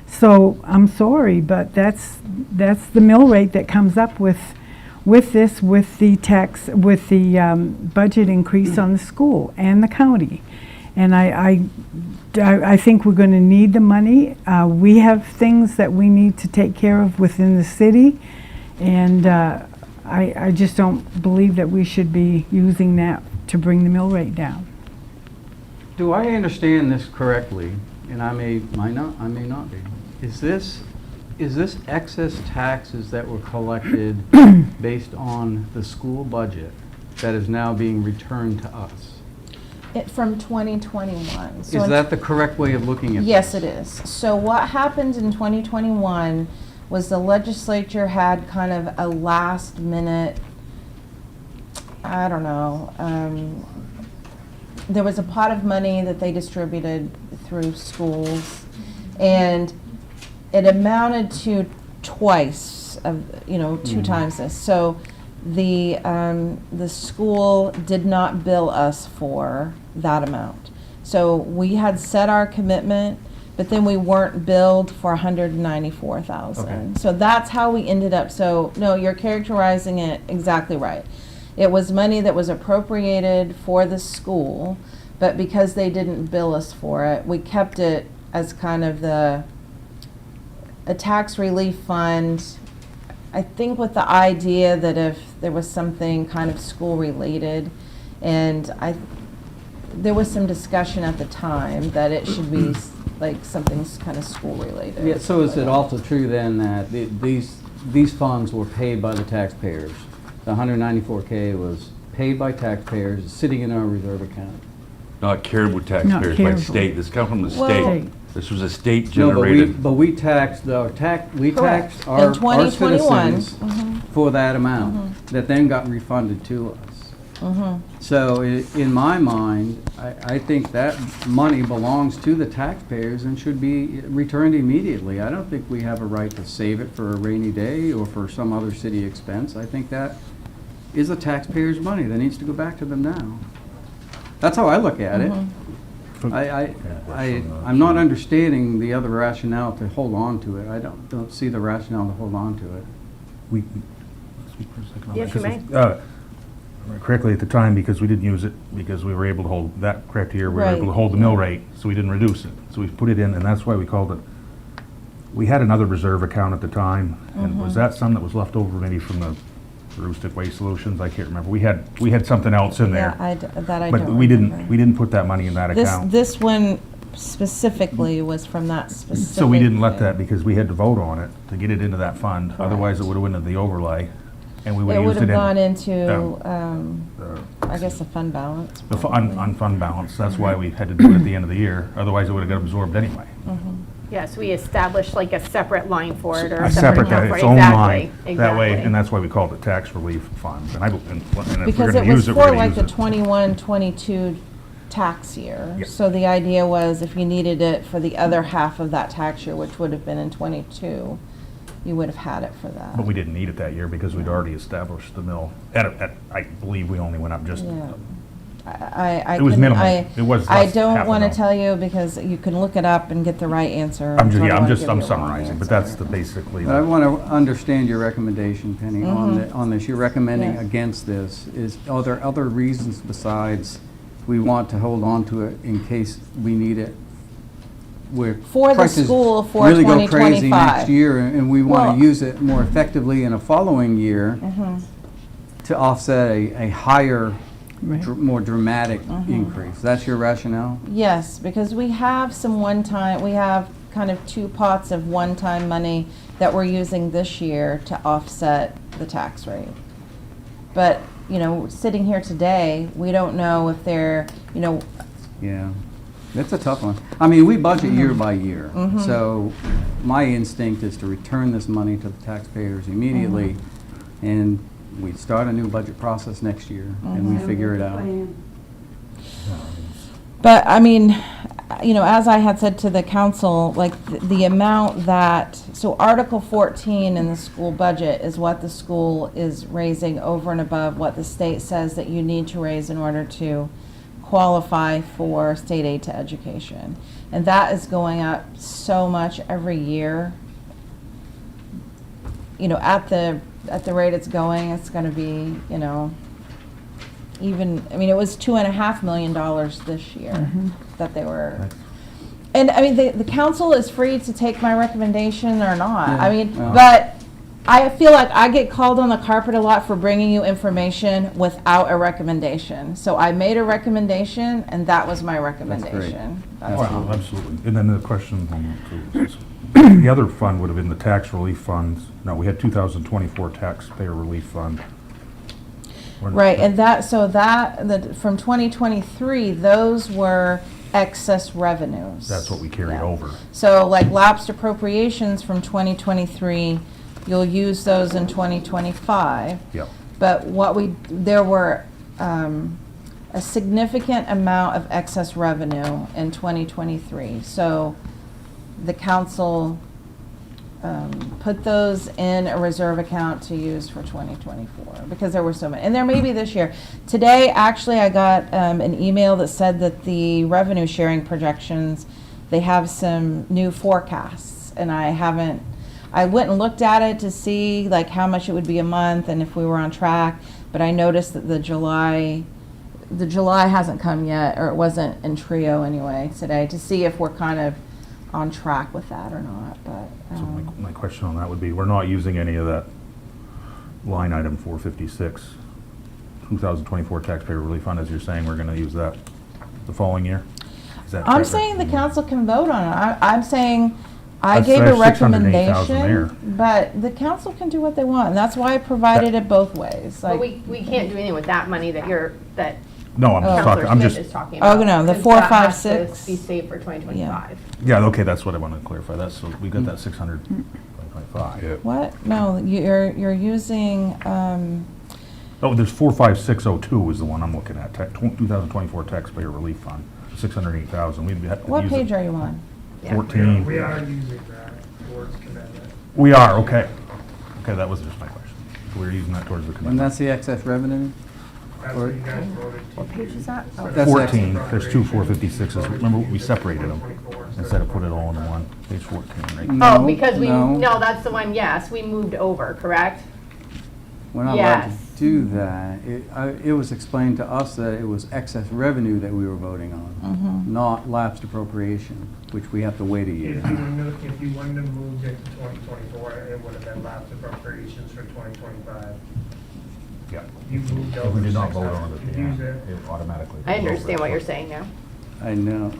So I'm sorry, but that's the mill rate that comes up with the tax, with the budget increase on the school and the county. And I think we're going to need the money. We have things that we need to take care of within the city, and I just don't believe that we should be using that to bring the mill rate down. Do I understand this correctly? And I may not be. Is this excess taxes that were collected based on the school budget that is now being returned to us? From 2021. So Is that the correct way of looking at this? Yes, it is. So what happened in 2021 was the legislature had kind of a last minute, I don't know, there was a pot of money that they distributed through schools, and it amounted to twice of, two times this. So the school did not bill us for that amount. So we had set our commitment, but then we weren't billed for 194,000. Okay. So that's how we ended up. So no, you're characterizing it exactly right. It was money that was appropriated for the school, but because they didn't bill us for it, we kept it as kind of a tax relief fund, I think with the idea that if there was something kind of school related, and there was some discussion at the time that it should be like something's kind of school related. Yeah, so is it also true then that these funds were paid by the taxpayers? The 194K was paid by taxpayers, sitting in our reserve account? Not Caribou taxpayers, by state. This come from the state. This was a state generated. No, but we taxed our Correct. In 2021, citizens for that amount that then got refunded to us. So in my mind, I think that money belongs to the taxpayers and should be returned immediately. I don't think we have a right to save it for a rainy day or for some other city expense. I think that is the taxpayers' money that needs to go back to them now. That's how I look at it. I'm not understanding the other rationale to hold on to it. I don't see the rationale to hold on to it. We speak for a second on that, Yes, you 'cause may. correctly at the time, because we didn't use it, because we were able to hold, that correct year, we were Right. able to hold the mill rate, so we didn't reduce it. So we put it in, and that's why we called it, we had another reserve account at the time, and was that some that was left over maybe from the Rustic Waste Solutions? I can't remember. We had something else in there. Yeah, I don't But we remember. didn't put that money in that account. This one specifically was from that specific. So we didn't let that, because we had to vote on it to get it into that fund. Otherwise, it would have went into the overlay, and we would It have would used it have in. gone into, I guess, a fund balance. The probably. on fund balance, that's why we had to do it at the end of the year, otherwise it would have got absorbed anyway. Yes, we established like a separate line for it or A a separate separate, account for it. its own line, Exactly, that way, exactly. and that's why we called it tax relief funds, and if we're Because gonna it was use it, we're for gonna like use the it. 21, 22 tax year. Yeah. So the idea was if you needed it for the other half of that tax year, which would have been in 22, you would have had it for that. But we didn't need it that year because we'd already established the mill, I believe we only went up just, Yeah. I It was couldn't- minimal. I- It was I less, don't half a want to mil. tell you because you can look it up and get the right answer. I'm just, I don't wanna give I'm you a wrong summarizing, but answer. that's the basically. But I want to understand your recommendation, Penny, on this. You're recommending Yeah. against this. Are there other reasons besides we want to hold on to it in case we need it? Where For the prices school for really go crazy 2025. next year, and we Well- want to use it more effectively in a following year to offset a higher, more dramatic increase. That's your rationale? Yes, because we have some one-time, we have kind of two pots of one-time money that we're using this year to offset the tax rate. But, sitting here today, we don't know if they're, Yeah, that's a tough one. I mean, we budget year by year, so my instinct is to return this money to the taxpayers immediately, and we start a new budget process next year, and we figure it out. But, I mean, as I had said to the council, like, the amount that, so Article 14 in the school budget is what the school is raising over and above what the state says that you need to raise in order to qualify for state aid to education. And that is going up so much every year. At the rate it's going, it's gonna be, it was $2.5 million this year that they were. And I mean, the council is free to take my recommendation or not. I mean, but I feel like I get called on the carpet a lot for bringing you information without a recommendation. So I made a recommendation, and that was my recommendation. That's all. Well, absolutely. And then the question, the other fund would have been the tax relief funds. No, we had 2024 taxpayer relief fund. Right, and from 2023, those were excess revenues. That's what we carried Yeah. over. So like lapsed appropriations from 2023, you'll use those in 2025. Yep. But there were a significant amount of excess revenue in 2023. So the council put those in a reserve account to use for 2024 because there were so many. And there may be this year. Today, actually, I got an email that said that the revenue sharing projections, they have some new forecasts. And I went and looked at it to see like how much it would be a month and if we were on track. But I noticed that the July hasn't come yet, or it wasn't in trio anyway today, to see if we're kind of on track with that or not. But So my question on that would be, we're not using any of that line item 456, 2024 taxpayer relief fund, as you're saying, we're going to use that the following year? Is that I'm correct? saying the council can vote on it. I'm saying I That's- gave a that's $608,000 there. recommendation, but the council can do what they want, and that's why I provided it both ways. But Like, we can't do anything with that money that No, I'm just talking, I'm Counselor just, Smith is talking Oh, about. no, the because 4, that 5, has to 6. Be saved for 2025. yeah, okay, that's what I wanted to clarify. That's, so we got that 600. 2025. What? No, you're using, Oh, there's 45602 is the one I'm looking at, 2024 taxpayer relief fund, 608,000. We'd have to what use page it. are you on? 14. We are using that towards commitment. We are, okay. Okay, that was just my question. So we're using that towards the And commitment. that's the excess revenue? That's what you guys voted to. What page is that? Oh. That's 14, there's two 456s. Remember, we separated them instead of put it all into one. Page 14, right? Oh, No, because no. no, that's the one, yes, we moved over, correct? We're not allowed to Yes. do that. It was explained to us that it was excess revenue that we were voting on, not lapsed appropriation, which we have to wait a year. If you wouldn't have moved it to 2024, it would have been lapsed appropriations for 2025. Yeah. You moved If over we did not vote 6,000. on it, You yeah, use it. it automatically. I goes over. understand what you're saying now. I know,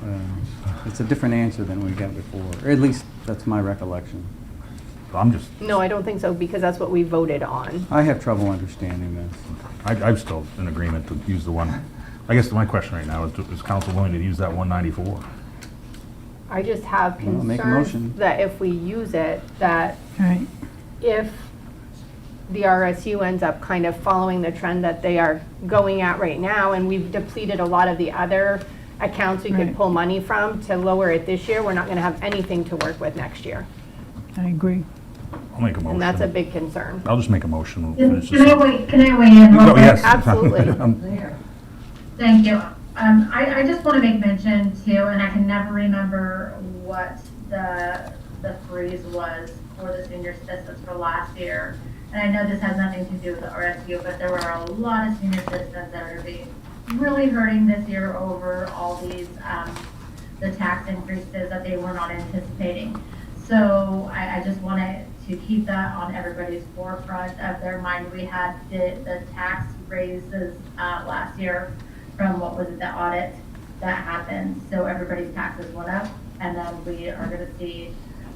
it's a different answer than we got before, or at least that's my recollection. I'm just, No, I don't think so, because that's what we voted on. I have trouble understanding this. I'm still in agreement to use the one. I guess my question right now is council willing to use that 194? I just have Well, make a motion. concerns that if we use it, that Right. if the RSU ends up kind of following the trend that they are going at right now, and we've depleted a lot of the other accounts we could Right. pull money from to lower it this year, we're not gonna have anything to work with next year. I agree. I'll make a motion. And that's a big concern. I'll just make a motion. We'll Can finish this I up. wait, can I weigh in real Oh, quick? yes. Absolutely. Thank you. I just want to make mention too, and I can never remember what the freeze was for the senior citizens for last year. And I know this has nothing to do with the RSU, but there were a lot of senior citizens that are being really hurting this year over all these, the tax increases that they were not anticipating. So I just wanted to keep that on everybody's forefront of their mind. We had the tax raises last year from what was it, the audit that happened. So everybody's taxes went up, and then we are going to see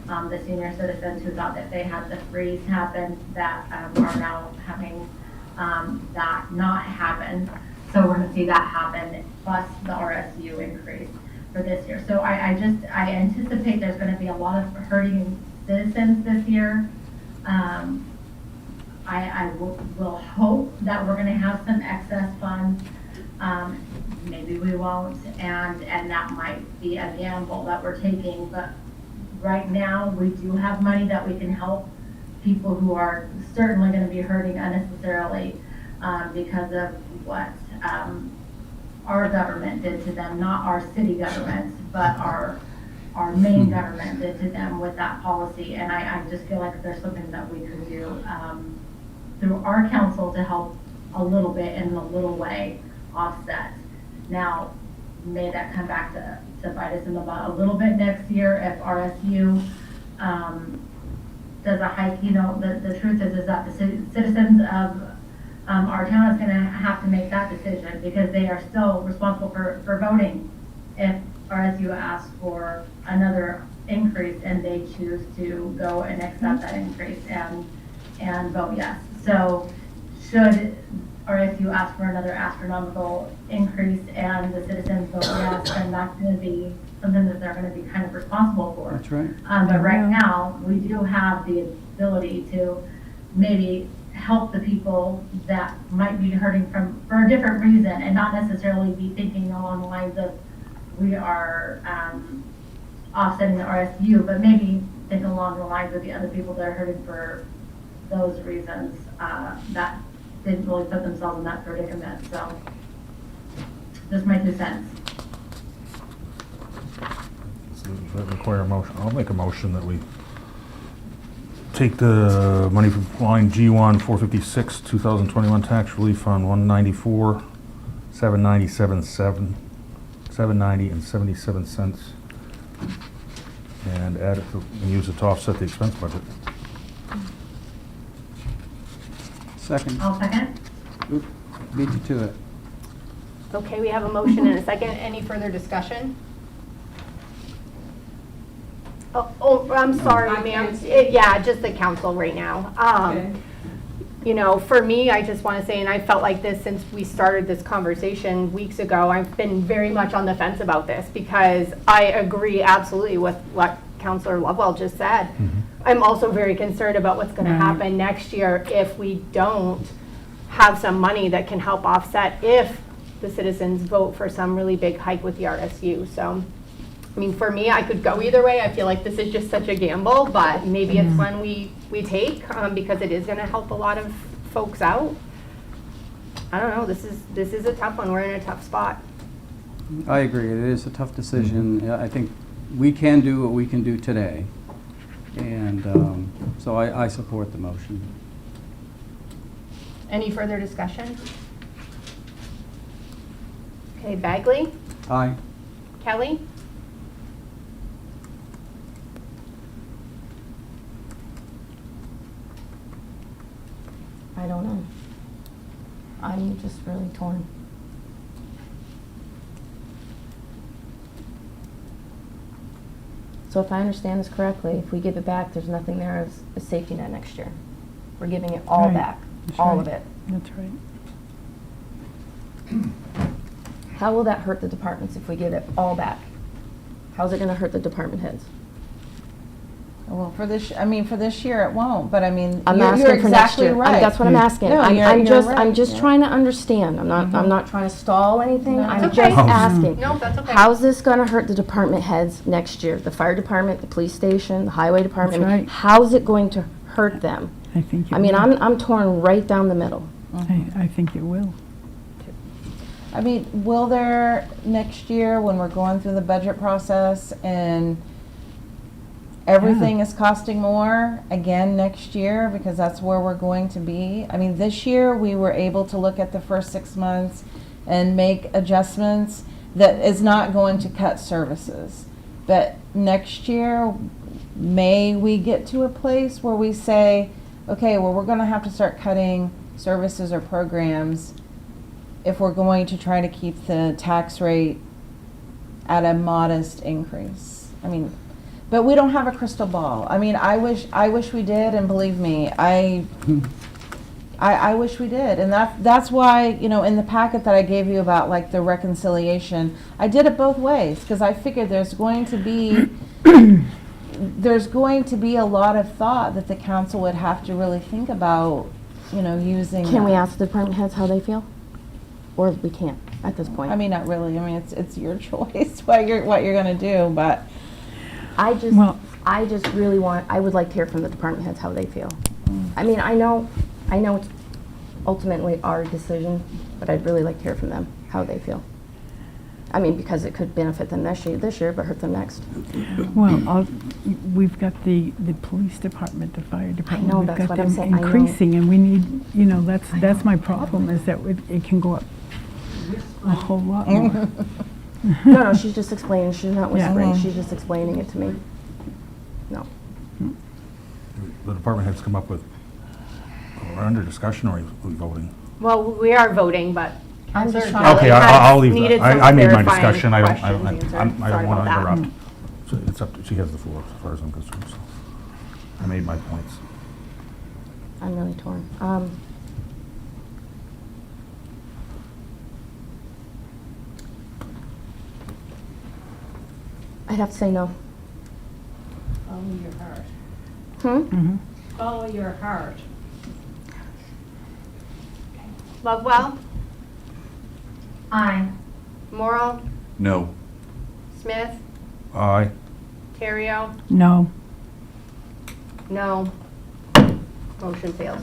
the senior citizens who thought that they had the freeze happen that are now having that not happen. So we're going to see that happen, plus the RSU increase for this year. So I anticipate there's going to be a lot of hurting citizens this year. I will hope that we're going to have some excess funds. Maybe we won't, and that might be a gamble that we're taking. But right now, we do have money that we can help people who are certainly going to be hurting unnecessarily because of what our government did to them, not our city government, but our main government did to them with that policy. And I just feel like there's something that we could do through our council to help a little bit in a little way offset. Now, may that come back to bite us in the butt a little bit next year if RSU does a hike. You know, the truth is that the citizens of our town is going to have to make that decision because they are still responsible for voting if RSU asks for another increase and they choose to go and accept that increase and vote yes. So should RSU ask for another astronomical increase and the citizens vote yes, then that's going to be something that they're going to be kind of responsible for. That's right. But right now, we do have the ability to maybe help the people that might be hurting for a different reason and not necessarily be thinking along the lines of we are offsetting the RSU, but maybe think along the lines of the other people that are hurting for those reasons that didn't really put themselves in that predicament. So just my 2 cents. Does that require a motion? I'll make a motion that we take the money from line G1 456 2021 tax relief fund 194 790 and 77 cents and add it to, and use it to offset the expense budget. Second. I'll second. Oop, beat you to it. Okay, we have a motion and a second. Any further discussion? Oh, I'm sorry, ma'am. Yeah, just the council right now. You know, for me, I just want to say, and I felt like this since we started this conversation weeks ago, I've been very much on the fence about this because I agree absolutely with what Councilor Lovewell just said. I'm also very concerned about what's gonna Right. happen next year if we don't have some money that can help offset if the citizens vote for some really big hike with the RSU. So, I mean, for me, I could go either way. I feel like this is just such a gamble, but maybe it's one we take, because it is gonna help a lot of folks out. I don't know, this is a tough one. We're in a tough spot. I agree, it is a tough decision. I think we can do what we can do today. And so I support the motion. Any further discussion? Okay, Bagley, Aye. Kelly? I don't know. I'm just really torn. So if I understand this correctly, if we give it back, there's nothing there as a safety net next year. We're giving it all Right. back, That's all right. of it. That's right. How will that hurt the departments if we give it all back? How's it gonna hurt the department heads? Well, for this year it won't, but I mean, I'm you're asking for next exactly year. right. That's what I'm asking. No, I'm you're just, right. I'm just Yeah. trying to understand. I'm not trying to stall anything. No, I'm that's just okay. asking. No, that's okay. How's this gonna hurt the department heads next year? The fire department, the police station, the highway department? That's right. How's it going to hurt them? I think it I mean, will. I'm torn right down the middle. I think it will. I mean, will there next year when we're going through the budget process and everything is costing more again next year because that's where we're going to be? I mean, this year we were able to look at the first 6 months and make adjustments that is not going to cut services. But next year, may we get to a place where we say, okay, well, we're gonna have to start cutting services or programs if we're going to try to keep the tax rate at a modest increase. I mean, but we don't have a crystal ball. I mean, I wish we did, and believe me, I wish we did. And that's why, you know, in the packet that I gave you about like the reconciliation, I did it both ways, because I figured there's going to be a lot of thought that the council would have to really think about, you know, using. Can we ask the department heads how they feel? Or we can't at this point? I mean, not really. I mean, it's your choice what you're gonna do, but I just really I would like to hear from the department heads how they feel. I mean, I know it's ultimately our decision, but I'd really like to hear from them how they feel. I mean, because it could benefit them this year, but hurt them next. Well, we've got the police department, the fire department. know, we've that's got what I'm them saying. I know. increasing, and we need, you know, that's my problem, is that it can go up a whole lot more. No, she's just explaining. She's not Yeah. whispering. She's just explaining it to me. No. The department heads come up with, we're under discussion or are we voting? Well, we are voting, but I'm just Counselor trying to- Okay, Kelly I'll has leave needed that. some I made my clarifying discussion. I questions don't answered. want Sorry to about that. interrupt. So it's up to, she has the floor as far as I'm concerned, so I made my points. I'm really torn. I'd have to say no. Follow your heart. Hmm? Follow your heart. Lovewell, Aye. Morrow, No. Smith, Aye. Terrio, No. no. Motion fails.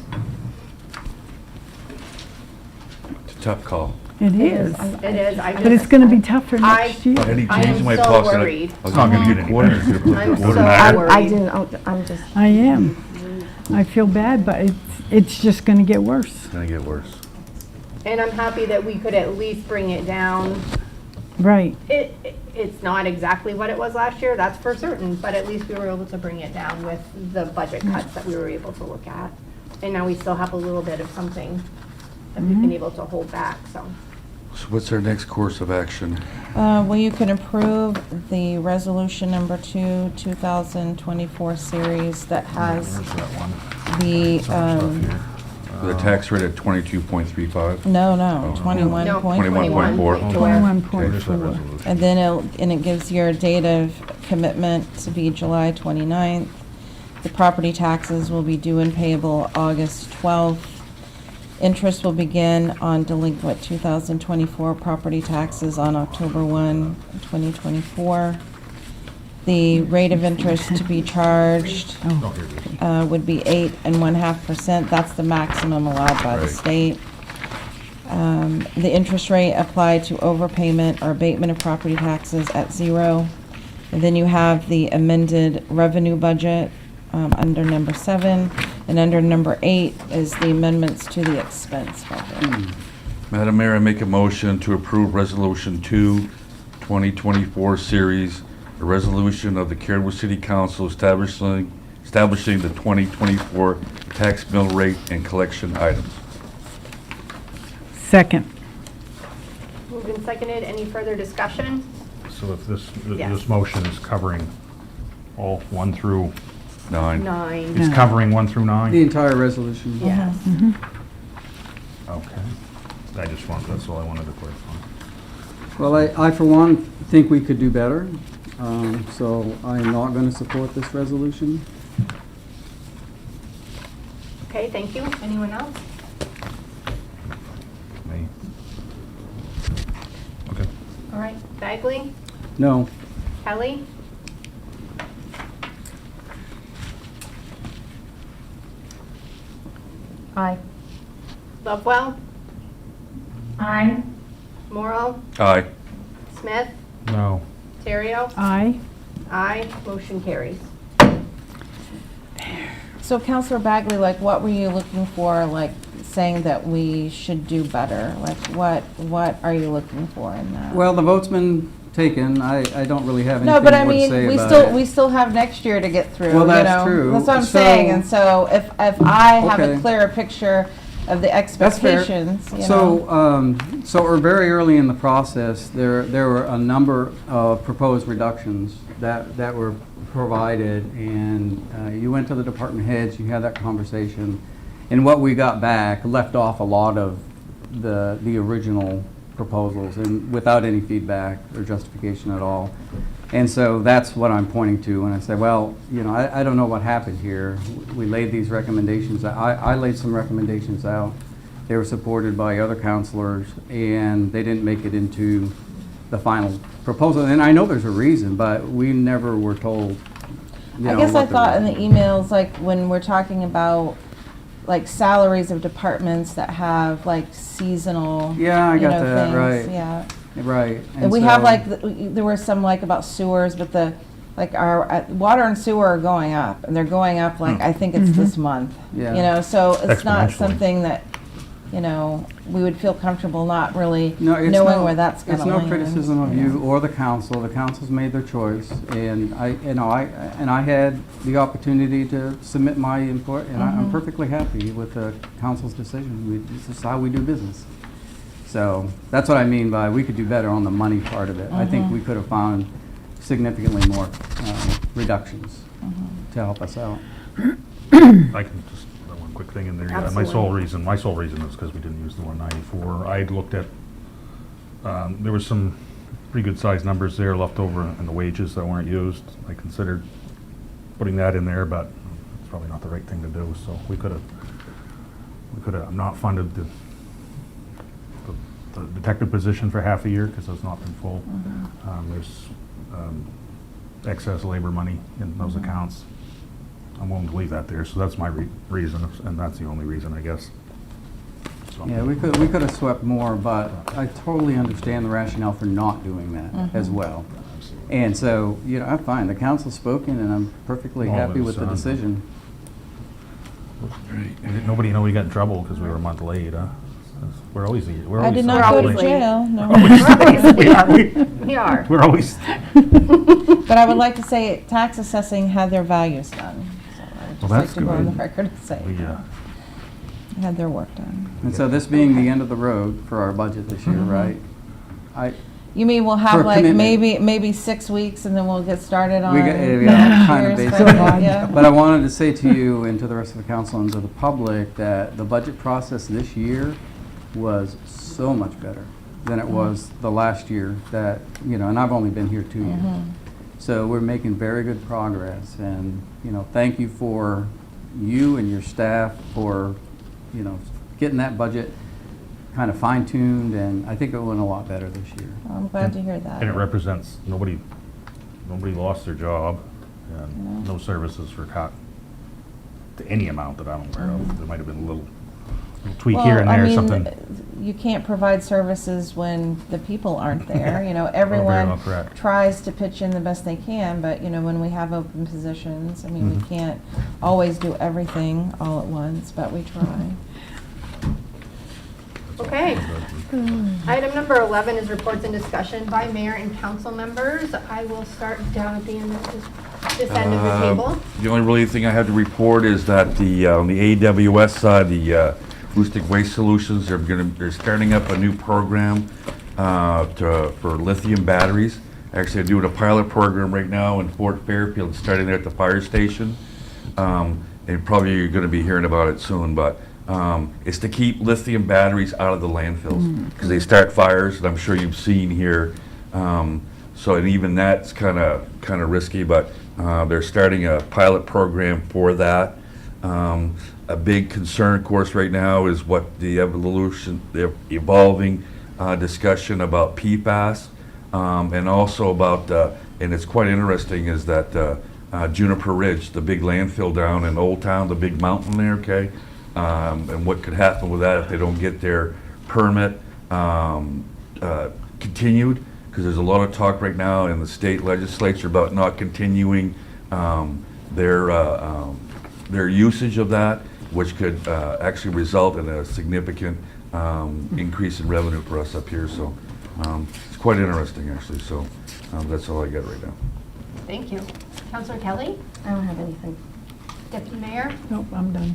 It's a tough call. It is. It is. But it's going to be tough for next year. Any I change am in my so policy, worried. I was not going to get any coordinators. I'm so Coordinator. I didn't, I'm just, I am. I feel bad, but it's just going to get worse. It's going to get worse. And I'm happy that we could at least bring it down. Right. It's not exactly what it was last year, that's for certain, but at least we were able to bring it down with the budget cuts that we were able to look at. And now we still have a little bit of something that we've been able to hold back, so. So what's our next course of action? well, you can approve the resolution number 2, 2024 series that has Where's that one? the, Some stuff here. The tax rate at 22.35? no, Oh, 21 No, point. 21.4. 21.4. And then and it gives your date of commitment to be July 29th. The property taxes will be due and payable August 12th. Interest will begin on delinquent 2024 property taxes on October 1, 2024. The rate of interest to be charged would be 8.5%. That's the maximum allowed by the Right. state. The interest rate applied to overpayment or abatement of property taxes at 0. And then you have the amended revenue budget under number 7. And under number 8 is the amendments to the expense budget. Madam Mayor, I make a motion to approve Resolution 2, 2024 series, a resolution of the Caribou City Council establishing the 2024 tax mill rate and collection items. Second. Moved and seconded. Any further discussion? So if this, Yes. this motion is covering all 1 through, 9. 9. it's covering 1 through 9? The entire resolution? Yes. Okay. That's all I wanted to clarify. Well, I for one think we could do better, so I'm not going to support this resolution. Okay, thank you. Anyone else? Me. Okay. All right, Bagley, No. Kelly, Aye. Lovewell, Aye. Morrow, Aye. Smith, No. Terrio. Aye. Aye, motion carries. So Counselor Bagley, like, what were you looking for, like, saying that we should do better? Like, what are you looking for in that? Well, the vote's been taken. I don't really have No, anything but I more to mean, say we about still, it. we still have next year to get through, Well, you that's know? true. That's what I'm So- saying, and so if I have a Okay. clearer picture of the That's fair. expectations, you know? So we're very early in the process. There were a number of proposed reductions that were provided, and you went to the department heads, you had that conversation, and what we got back left off a lot of the original proposals, and without any feedback or justification at all. And so that's what I'm pointing to when I say, well, you know, I don't know what happened here. We laid these recommendations, I laid some recommendations out. They were supported by other counselors, and they didn't make it into the final proposal. And I know there's a reason, but we never were told, you I know, guess I what the thought in the reason. emails, like, when we're talking about, like, salaries of departments that have, like, seasonal, Yeah, I you got know, that, things, right. yeah. Right. And we have, so- like, there were some, like, about sewers, but like, our water and sewer are going up, and they're going up, like, I think it's this month. Yeah. You know, so it's not Exponentially. something that, you know, we would feel comfortable not really No, it's knowing no- where that's gonna land. It's no criticism of you or the council. The council's made their choice, and I had the opportunity to submit my input, and I'm perfectly happy with the council's decision. This is how we do business. So that's what I mean by we could do better on the money part of it. I think we could have found significantly more reductions to help us out. I can just, one quick thing in there. Yeah, my sole Absolutely. reason is because we didn't use the 194. I had looked at, there was some pretty good sized numbers there left over in the wages that weren't used. I considered putting that in there, but it's probably not the right thing to do. So we could have not funded the detective position for half a year because it's not been full. There's excess labor money in those accounts. I'm willing to leave that there, so that's my reason, and that's the only reason, I guess. So- Yeah, we could have swept more, but I totally understand the rationale for not doing that as well. And so, you know, I'm fine. The council's spoken, and I'm perfectly All happy is with the done. decision. Nobody know we got in trouble because we were a month late, huh? We're always I did not go to jail, no. We are. We're always. But I would like to say tax assessing had their values done. So I would just Well, like that's to go on the good. record and say had their work done. And so this being the end of the road for our budget this year, right? You mean we'll For have a like commitment. maybe 6 weeks and then we'll get started on We got, next yeah, kind of year's basically. budget? Yeah. But I wanted to say to you and to the rest of the council and to the public that the budget process this year was so much better than it was the last year that, you know, and I've only been here 2 years. So we're making very good progress, and, thank you for you and your staff for, getting that budget kind of fine-tuned, and I think it went a lot better this year. I'm glad to hear that. And it represents, nobody lost their job, and no services were cut to any amount that I'm aware of. There might have been a little tweak here and there, something. You can't provide services when the people aren't there. Everyone correct. tries to pitch in the best they can, but, when we have open positions, we can't always do everything all at once, but we try. Okay. Item number 11 is reports and discussion by mayor and council members. I will start down at the end of this end of the table. The only really thing I have to report is that on the AWS side, the Acoustic Waste Solutions, they're starting up a new program for lithium batteries. Actually, they're doing a pilot program right now in Fort Fairfield, starting there at the fire station. And probably you're going to be hearing about it soon, but it's to keep lithium batteries out of the landfills because they start fires, and I'm sure you've seen here. So and even that's kind of risky, but they're starting a pilot program for that. A big concern, of course, right now is what the evolving discussion about PFAS, and also about, and it's quite interesting, is that Juniper Ridge, the big landfill down in Old Town, the big mountain there, okay? And what could happen with that if they don't get their permit continued, because there's a lot of talk right now in the state legislature about not continuing their usage of that, which could actually result in a significant increase in revenue for us up here. So it's quite interesting, actually. So that's all I got right now. Thank you. Councillor Kelly? I don't have anything. Deputy Mayor? Nope, I'm done.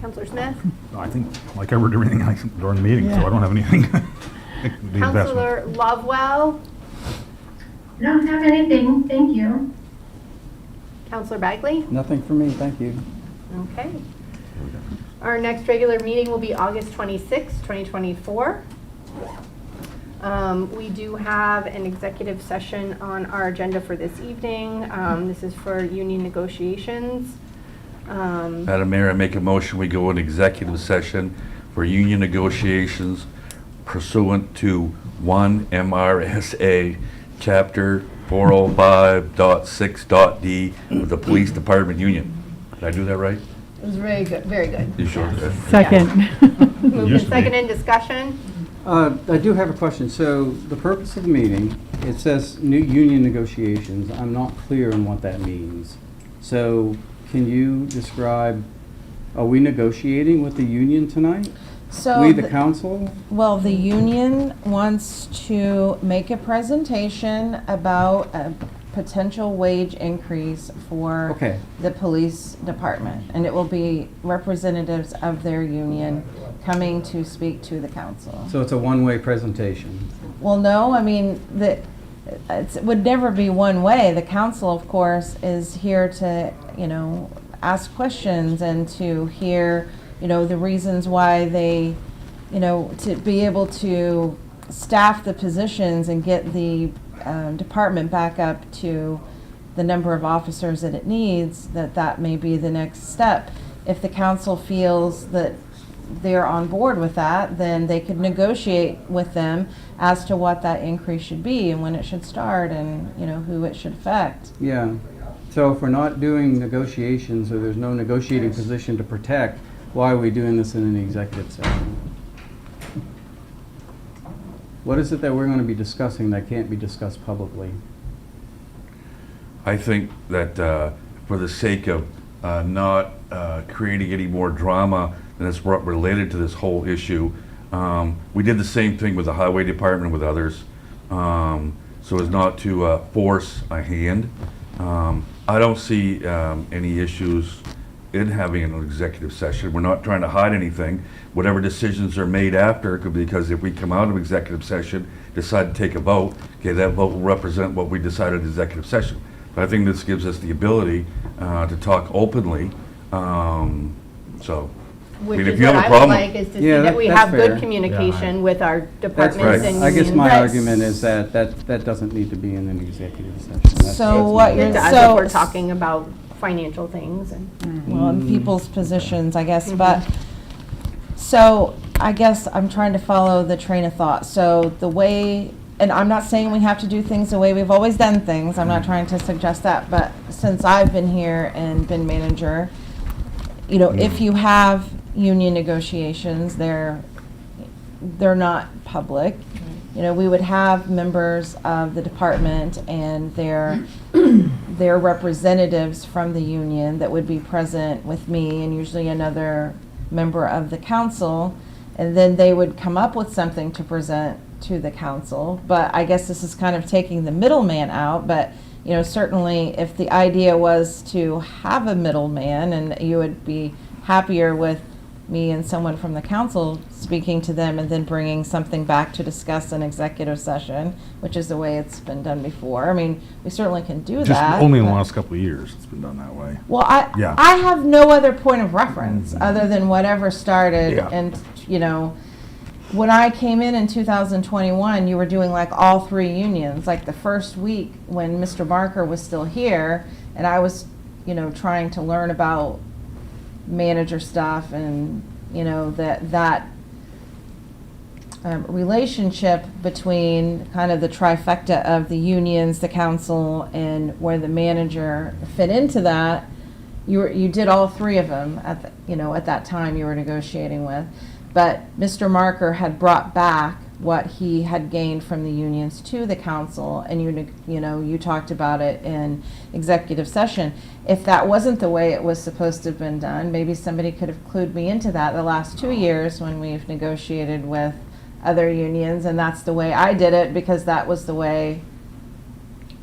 Councillor Smith? I think, I covered everything during the meeting, so I don't have anything. The investment. Councillor Lovewell? I don't have anything, thank you. Councillor Bagley? Nothing for me, thank you. Okay. Our next regular meeting will be August 26, 2024. We do have an executive session on our agenda for this evening. This is for union negotiations. Madam Mayor, I make a motion, we go in executive session for union negotiations pursuant to 1 MRSA Chapter 405.6.d of the Police Department Union. Did I do that right? It was very good, very good. You sure? Second. Moved and second in discussion. I do have a question. So the purpose of the meeting, it says new union negotiations. I'm not clear on what that means. So can you describe, are we negotiating with the union tonight? So We, the council? Well, the union wants to make a presentation about a potential wage increase for Okay. the police department. And it will be representatives of their union coming to speak to the council. So it's a one-way presentation? Well, no, it would never be one way. The council, of course, is here to, ask questions and to hear, the reasons why they, to be able to staff the positions and get the department back up to the number of officers that it needs, that may be the next step. If the council feels that they're on board with that, then they could negotiate with them as to what that increase should be and when it should start and, who it should affect. Yeah. So if we're not doing negotiations or there's no negotiating position to protect, why are we doing this in an executive session? What is it that we're going to be discussing that can't be discussed publicly? I think that for the sake of not creating any more drama that's related to this whole issue, we did the same thing with the highway department, with others, so as not to force a hand. I don't see any issues in having an executive session. We're not trying to hide anything. Whatever decisions are made after, because if we come out of executive session, decide to take a vote, okay, that vote will represent what we decided in executive session. But I think this gives us the ability to talk openly. So Which mean, if is you what have a I would problem- like, is to see Yeah, that we that's have good fair. communication with our That's departments and I guess my unions. argument is that doesn't need to be in an executive session. That's So what my you're- It does so- if we're talking about financial things and. well, in people's positions, I guess, but, so, I guess I'm trying to follow the train of thought. So the way, and I'm not saying we have to do things the way we've always done things, I'm not trying to suggest that, but since I've been here and been manager, you know, if you have union negotiations, they're not public. You know, we would have members of the department and their representatives from the union that would be present with me and usually another member of the council. And then they would come up with something to present to the council. But I guess this is kind of taking the middleman out. But, you know, certainly if the idea was to have a middleman and you would be happier with me and someone from the council speaking to them and then bringing something back to discuss an executive session, which is the way it's been done before. I mean, we certainly can do Just that. only in the but- last couple of years, it's been done that way. Well, Yeah. I have no other point of reference other than whatever started Yeah. and, you know, when I came in 2021, you were doing like all three unions, like the first week when Mr. Barker was still here and I was, you know, trying to learn about manager stuff and, you know, that relationship between kind of the trifecta of the unions, the council, and where the manager fit into that. You did all three of them at the, you know, at that time you were negotiating with, but Mr. Marker had brought back what he had gained from the unions to the council, and you know, you talked about it in executive session. If that wasn't the way it was supposed to have been done, maybe somebody could have clued me into that the last 2 years when we've negotiated with other unions, and that's the way I did it because that was the way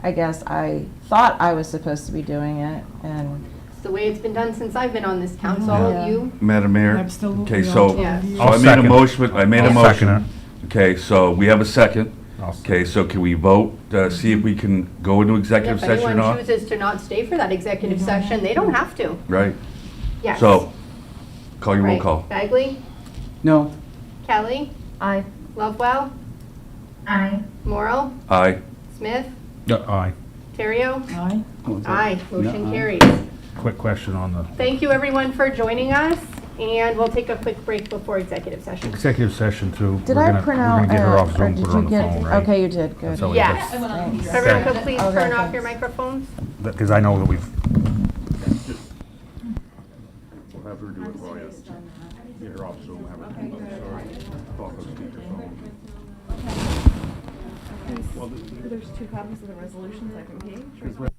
I guess I thought I was supposed to be doing it, and It's the way it's been done since I've been on this council. Yeah. You? Madam Mayor? Absolutely. Okay, so, Yeah. so I'll I made a second. motion, I made a I'll second motion. Okay, so we have a second. Okay, so can we vote, see if we can go into executive If session or anyone not? chooses to not stay for that executive session, they don't have to. Right? Yes. So, call your roll Right. call. Bagley? No. Kelly? Aye. Lovewell? Aye. Morrow? Aye. Smith? Aye. Terrio? Aye. Aye. Motion No, aye. carries. Quick question on the Thank you, everyone, for joining us, and we'll take a quick break before executive session. executive session too. did We're I gonna- print we're out, gonna get her off or Zoom, did put her on you the get, phone, right? okay, you did, good. That's how we- Yes. Thanks. So everyone could please Okay, turn off thanks. your microphones. Because I know that we've. We'll have her do it while you get her off Zoom, have her talk on speakerphone. There's two copies of the resolutions I can page.